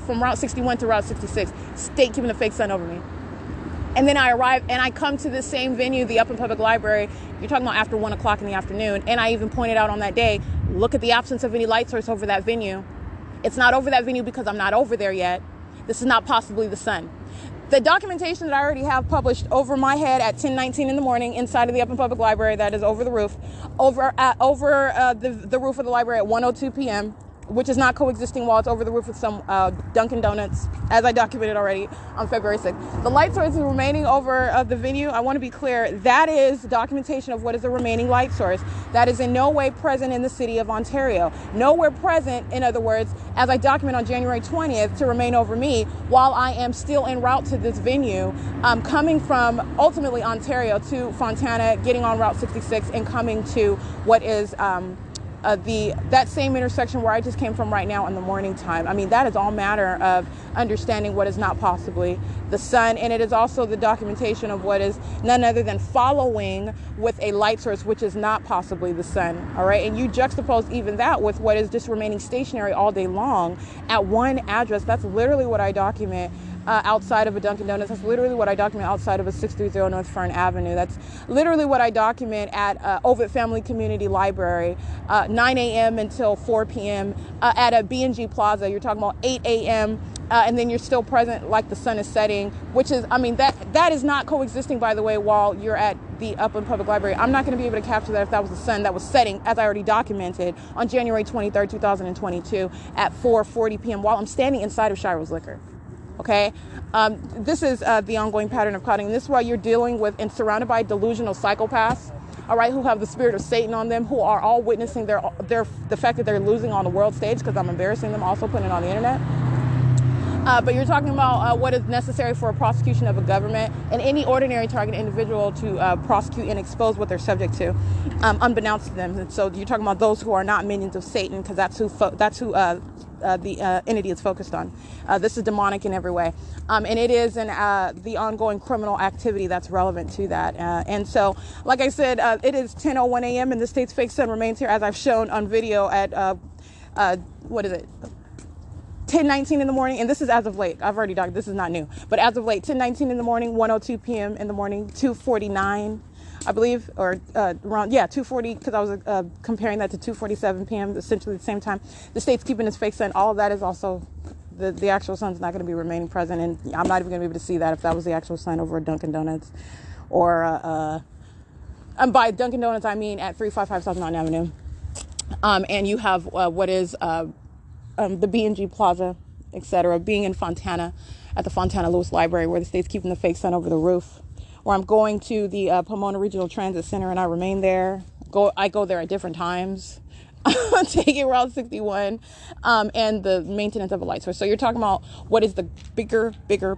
from Route 61 to Route 66, state keeping the fake sun over me. And then I arrive and I come to the same venue, the Upland Public Library. You're talking about after 1 o'clock in the afternoon. And I even pointed out on that day, look at the absence of any light source over that venue. It's not over that venue because I'm not over there yet. This is not possibly the sun. The documentation that I already have published over my head at 10:19 in the morning inside of the Upland Public Library, that is over the roof, over the roof of the library at 1:02 p.m., which is not coexisting while it's over the roof with some Dunkin' Donuts, as I documented already on February 6th. The light source is remaining over the venue. I want to be clear, that is documentation of what is the remaining light source. That is in no way present in the city of Ontario. Nowhere present, in other words, as I document on January 20th, to remain over me while I am still en route to this venue, coming from ultimately Ontario to Fontana, getting on Route 66 and coming to what is that same intersection where I just came from right now in the morning time. I mean, that is all matter of understanding what is not possibly the sun, and it is also the documentation of what is none other than following with a light source, which is not possibly the sun, all right? And you juxtapose even that with what is just remaining stationary all day long at one address. That's literally what I document outside of a Dunkin' Donuts. That's literally what I document outside of a 630 North Fern Avenue. That's literally what I document at Ovid Family Community Library, 9 a.m. until 4 p.m. At a B&G Plaza. You're talking about 8 a.m. And then you're still present like the sun is setting, which is, I mean, that is not coexisting, by the way, while you're at the Upland Public Library. I'm not going to be able to capture that if that was the sun that was setting, as I already documented, on January 23rd, 2022 at 4:40 p.m. while I'm standing inside of Shiro's Liquor. Okay, this is the ongoing pattern of cutting. This is why you're dealing with and surrounded by delusional psychopaths, all right, who have the spirit of Satan on them, who are all witnessing the fact that they're losing on the world stage because I'm embarrassing them, also putting it on the internet. But you're talking about what is necessary for a prosecution of a government and any ordinary target individual to prosecute and expose what they're subject to, unbeknownst to them. And so you're talking about those who are not minions of Satan, because that's who the entity is focused on. This is demonic in every way. And it is in the ongoing criminal activity that's relevant to that. And so, like I said, it is 10:01 a.m. and the state's fake sun remains here, as I've shown on video at, 10:19 in the morning, and this is as of late. I've already documented, this is not new, but as of late, 10:19 in the morning, 1:02 p.m. in the morning, 2:49, I believe, or around, 2:40, because I was comparing that to 2:47 p.m., essentially the same time. The state's keeping its fake sun. All of that is also, the actual sun's not going to be remaining present, and I'm not even going to be able to see that if that was the actual sun over a Dunkin' Donuts, or, and by Dunkin' Donuts, I mean at 355 South Mountain Avenue. And you have what is the B&G Plaza, etc., being in Fontana at the Fontana Lewis Library, where the state's keeping the fake sun over the roof, where I'm going to the Pomona Regional Transit Center and I remain there. I go there at different times, taking Route 61, and the maintenance of a light source. So you're talking about what is the bigger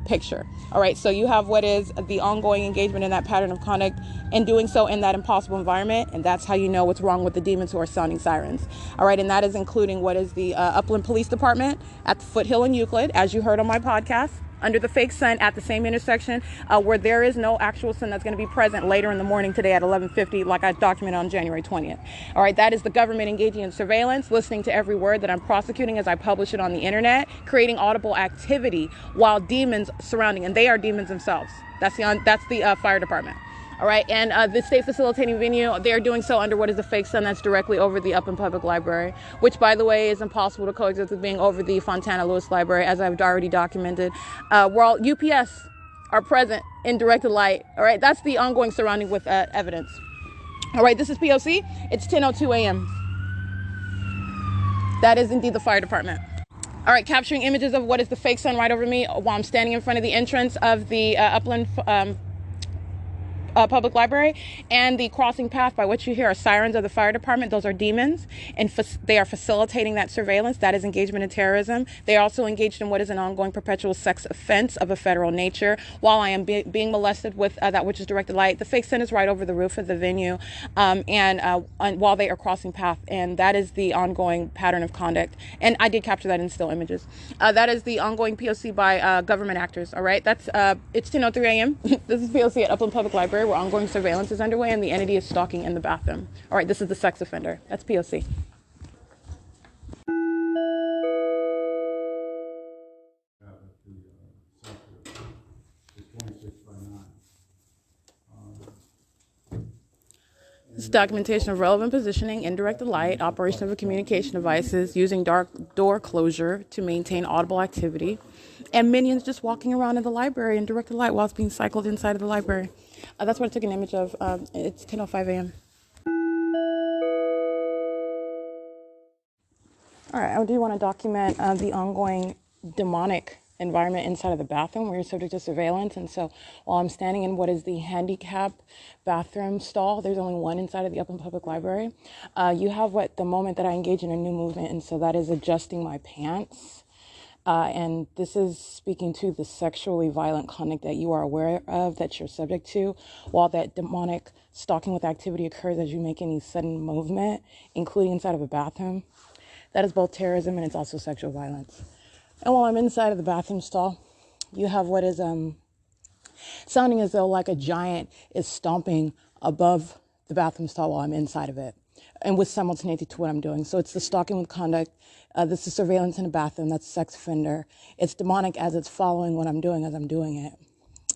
picture. All right. So you have what is the ongoing engagement in that pattern of conduct and doing so in that impossible environment. And that's how you know what's wrong with the demons who are sounding sirens. All right. And that is including what is the Upland Police Department at the Foothill and Euclid, as you heard on my podcast, under the fake sun at the same intersection where there is no actual sun that's going to be present later in the morning today at 11:50, like I documented on January 20th. All right, that is the government engaging in surveillance, listening to every word that I'm prosecuting as I publish it on the internet, creating audible activity while demons surrounding, and they are demons themselves. That's the fire department. All right, and the state facilitating venue, they are doing so under what is the fake sun that's directly over the Upland Public Library, which, by the way, is impossible to coexist with being over the Fontana Lewis Library, as I've already documented. Where all UPS are present in directed light. All right, that's the ongoing surrounding with evidence. All right, this is P.O.C. It's 10:02 a.m. That is indeed the fire department. All right, capturing images of what is the fake sun right over me while I'm standing in front of the entrance of the Upland Public Library, and the crossing path by which you hear are sirens of the fire department. Those are demons, and they are facilitating that surveillance. That is engagement in terrorism. They are also engaged in what is an ongoing perpetual sex offense of a federal nature. While I am being molested with that which is directed light, the fake sun is right over the roof of the venue, and while they are crossing path, and that is the ongoing pattern of conduct. And I did capture that in still images. That is the ongoing POC by government actors. All right, that's it's 10:03 a.m. This is POC at Upland Public Library, where ongoing surveillance is underway and the entity is stalking in the bathroom. All right, this is the sex offender. That's POC. This is documentation of relevant positioning, indirect light, operation of a communication devices, using dark door closure to maintain audible activity, and minions just walking around in the library in directed light while it's being cycled inside of the library. That's what I took an image of. It's 10:05 a.m. All right, I do want to document the ongoing demonic environment inside of the bathroom where you're subject to surveillance. And so while I'm standing in what is the handicap bathroom stall, there's only one inside of the Upland Public Library. You have the moment that I engage in a new movement, and so that is adjusting my pants. And this is speaking to the sexually violent conduct that you are aware of, that you're subject to, while that demonic stalking with activity occurs as you make any sudden movement, including inside of a bathroom. That is both terrorism and it's also sexual violence. And while I'm inside of the bathroom stall, you have what is sounding as though like a giant is stomping above the bathroom stall while I'm inside of it, and with simultaneity to what I'm doing. So it's the stalking with conduct. This is surveillance in a bathroom. That's sex offender. It's demonic as it's following what I'm doing as I'm doing it.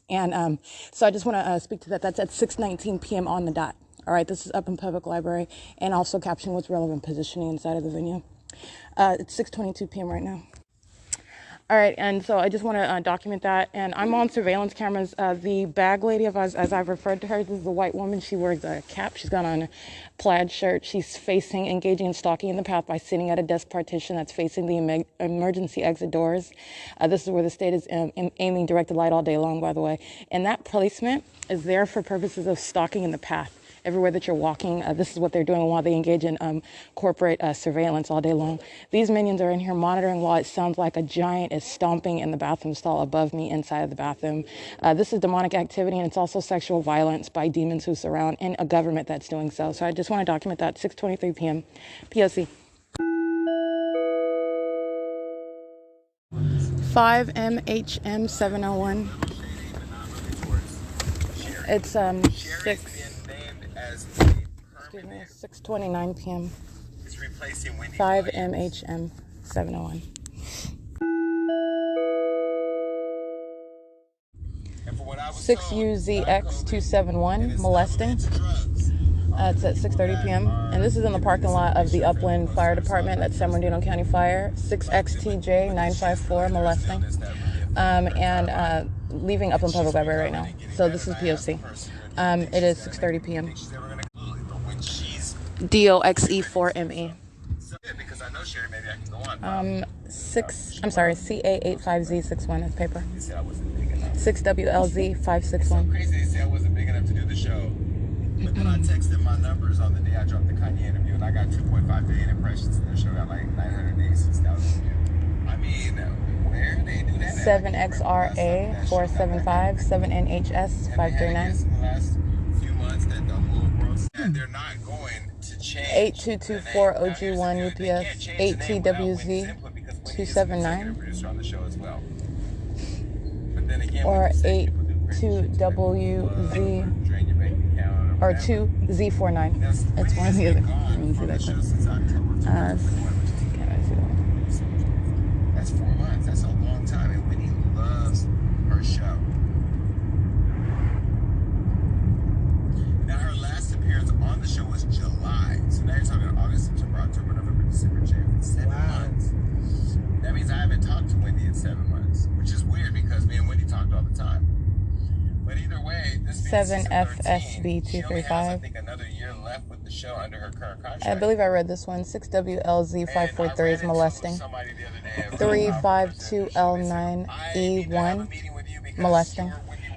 And so I just want to speak to that. That's at 6:19 p.m. on the dot. All right, this is up in Public Library, and also caption what's relevant positioning inside of the venue. It's 6:22 p.m. right now. All right, and so I just want to document that. And I'm on surveillance cameras. The bag lady, as I've referred to her, this is a white woman. She wears a cap. She's got on a plaid shirt. She's engaging in stalking in the path by sitting at a desk partition that's facing the emergency exit doors. This is where the state is aiming directed light all day long, by the way. And that placement is there for purposes of stalking in the path. Everywhere that you're walking, this is what they're doing while they engage in corporate surveillance all day long. These minions are in here monitoring while it sounds like a giant is stomping in the bathroom stall above me inside of the bathroom. This is demonic activity, and it's also sexual violence by demons who surround, and a government that's doing so. So I just want to document that. 6:23 p.m. P.O.C. 5 MHM 701. It's 6:29 p.m. 5 MHM 701. Six UZX 271 molesting. It's at 6:30 p.m. and this is in the parking lot of the Upland Fire Department. That's San Bernardino County Fire. 6XTJ 954 molesting. And leaving Upland Public Library right now. So this is P.O.C. It is 6:30 p.m. DOXE4ME. CA85Z61 is paper. 6WLZ561. Crazy they say I wasn't big enough to do the show. But then I texted my numbers on the day I dropped the Kanye interview, and I got 2.5 billion impressions, and the show got like 986,000 views. I mean, where they do that? 7XRA 475 7NHS 539. The last few months that the whole world said they're not going to change. 8224 OG1 UPS 8TWZ 279. Or 82WZ or 2Z49. It's one or the other. I didn't see that quick. Can't really see that. That's 4 months. That's a long time. And Whitney loves her show. Now, her last appearance on the show was July. So now you're talking August, September, October, November, December, January. 7 months. That means I haven't talked to Wendy in 7 months, which is weird because me and Wendy talked all the time. But either way, this 7FSB235. I think another year left with the show under her current contract. I believe I read this one. 6WLZ543 is molesting. 352L9E1 molesting.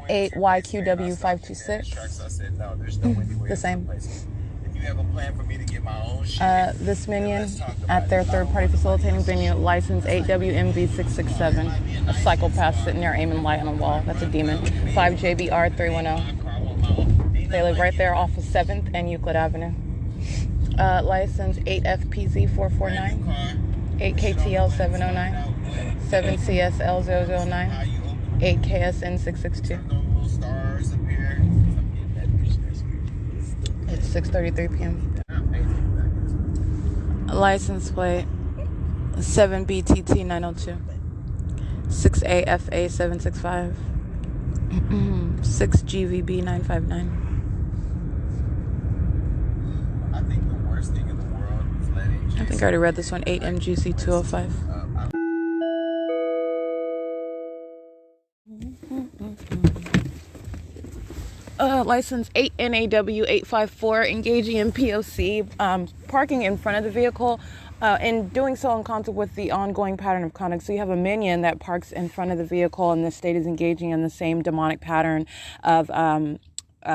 8YQW526. The same. This minion at their third-party facilitating venue, license 8WMV667. A psychopath sitting there aiming light on a wall. That's a demon. 5JBR310. They live right there off of 7th and Euclid Avenue. License 8FPZ449. 8KTL709. 7CSL009. 8KSN662. It's 6:33 p.m. License plate 7BTT902. 6AFA765. 6GVB959. think the worst thing in the world is letting I think I already read this one, 8 MGC 205. License 8 NAW 854, engaging in P.O.C, parking in front of the vehicle, and doing so in concert with the ongoing pattern of conduct. So you have a minion that parks in front of the vehicle, and the state is engaging in the same demonic pattern of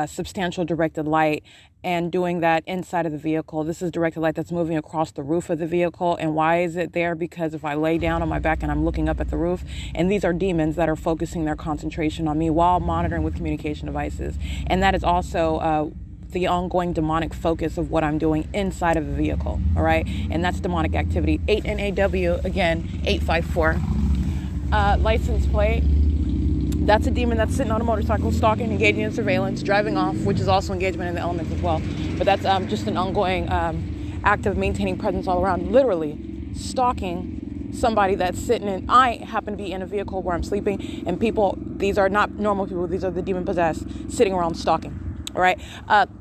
substantial directed light, and doing that inside of the vehicle. This is directed light that's moving across the roof of the vehicle. And why is it there? Because if I lay down on my back and I'm looking up at the roof, and these are demons that are focusing their concentration on me while monitoring with communication devices. And that is also the ongoing demonic focus of what I'm doing inside of the vehicle. All right. And that's demonic activity. 8 NAW, again, 854. License plate. That's a demon that's sitting on a motorcycle, stalking, engaging in surveillance, driving off, which is also engagement in the elements as well. But that's just an ongoing act of maintaining presence all around, literally stalking somebody that's sitting in. I happen to be in a vehicle where I'm sleeping, and people, these are not normal people, these are the demon possessed, sitting around stalking. All right.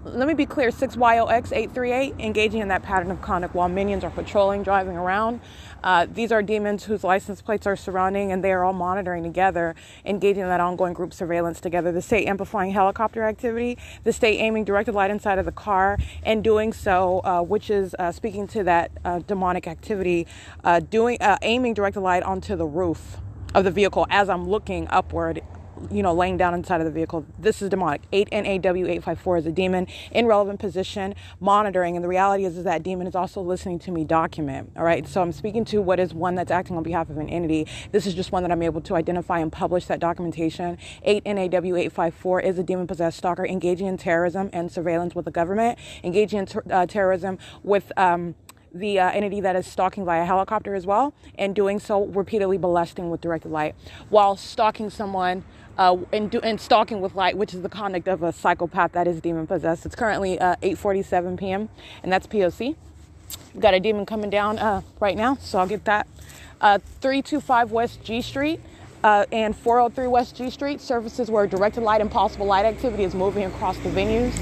Let me be clear. 6YOX 838, engaging in that pattern of conduct while minions are patrolling, driving around. These are demons whose license plates are surrounding, and they are all monitoring together, engaging in that ongoing group surveillance together. The state amplifying helicopter activity, the state aiming directed light inside of the car, and doing so, which is speaking to that demonic activity, aiming directed light onto the roof of the vehicle as I'm looking upward, laying down inside of the vehicle. This is demonic. 8 NAW 854 is a demon in relevant position, monitoring. And the reality is that demon is also listening to me document. All right. So I'm speaking to what is one that's acting on behalf of an entity. This is just one that I'm able to identify and publish that documentation. 8 NAW 854 is a demon possessed stalker engaging in terrorism and surveillance with the government, engaging in terrorism with, the entity that is stalking via helicopter as well, and doing so repeatedly molesting with directed light while stalking someone and stalking with light, which is the conduct of a psychopath that is demon possessed. It's currently 8:47 p.m. and that's P.O.C. We've got a demon coming down right now, so I'll get that. 325 West G Street and 403 West G Street, services where directed light and possible light activity is moving across the venues.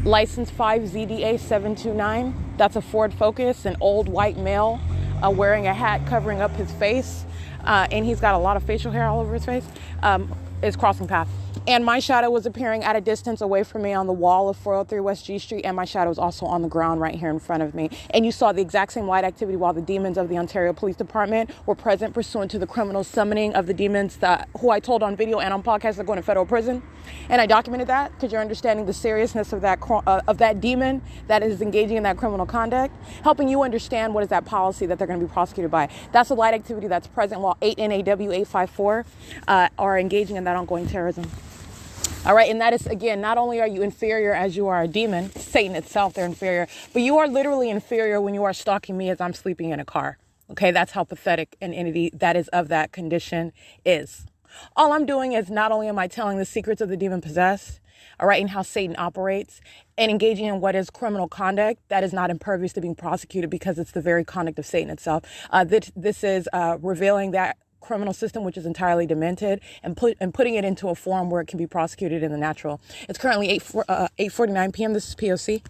License 5ZDA 729. That's a Ford Focus, an old white male wearing a hat covering up his face, and he's got a lot of facial hair all over his face, is crossing path. And my shadow was appearing at a distance away from me on the wall of 403 West G Street, and my shadow was also on the ground right here in front of me. And you saw the exact same light activity while the demons of the Ontario Police Department were present pursuant to the criminal summoning of the demons who I told on video and on podcast are going to federal prison. And I documented that because you're understanding the seriousness of that demon that is engaging in that criminal conduct, helping you understand what is that policy that they're going to be prosecuted by. That's the light activity that's present while 8 NAW 854 are engaging in that ongoing terrorism. All right. And that is, again, not only are you inferior as you are a demon, Satan itself, they're inferior, but you are literally inferior when you are stalking me as I'm sleeping in a car. OK, that's how pathetic an entity that is of that condition is. All I'm doing is not only am I telling the secrets of the demon possessed, all right, and how Satan operates, and engaging in what is criminal conduct that is not impervious to being prosecuted because it's the very conduct of Satan itself. This is revealing that criminal system, which is entirely demented, and putting it into a form where it can be prosecuted in the natural. It's currently 8:49 p.m. This is P.O.C.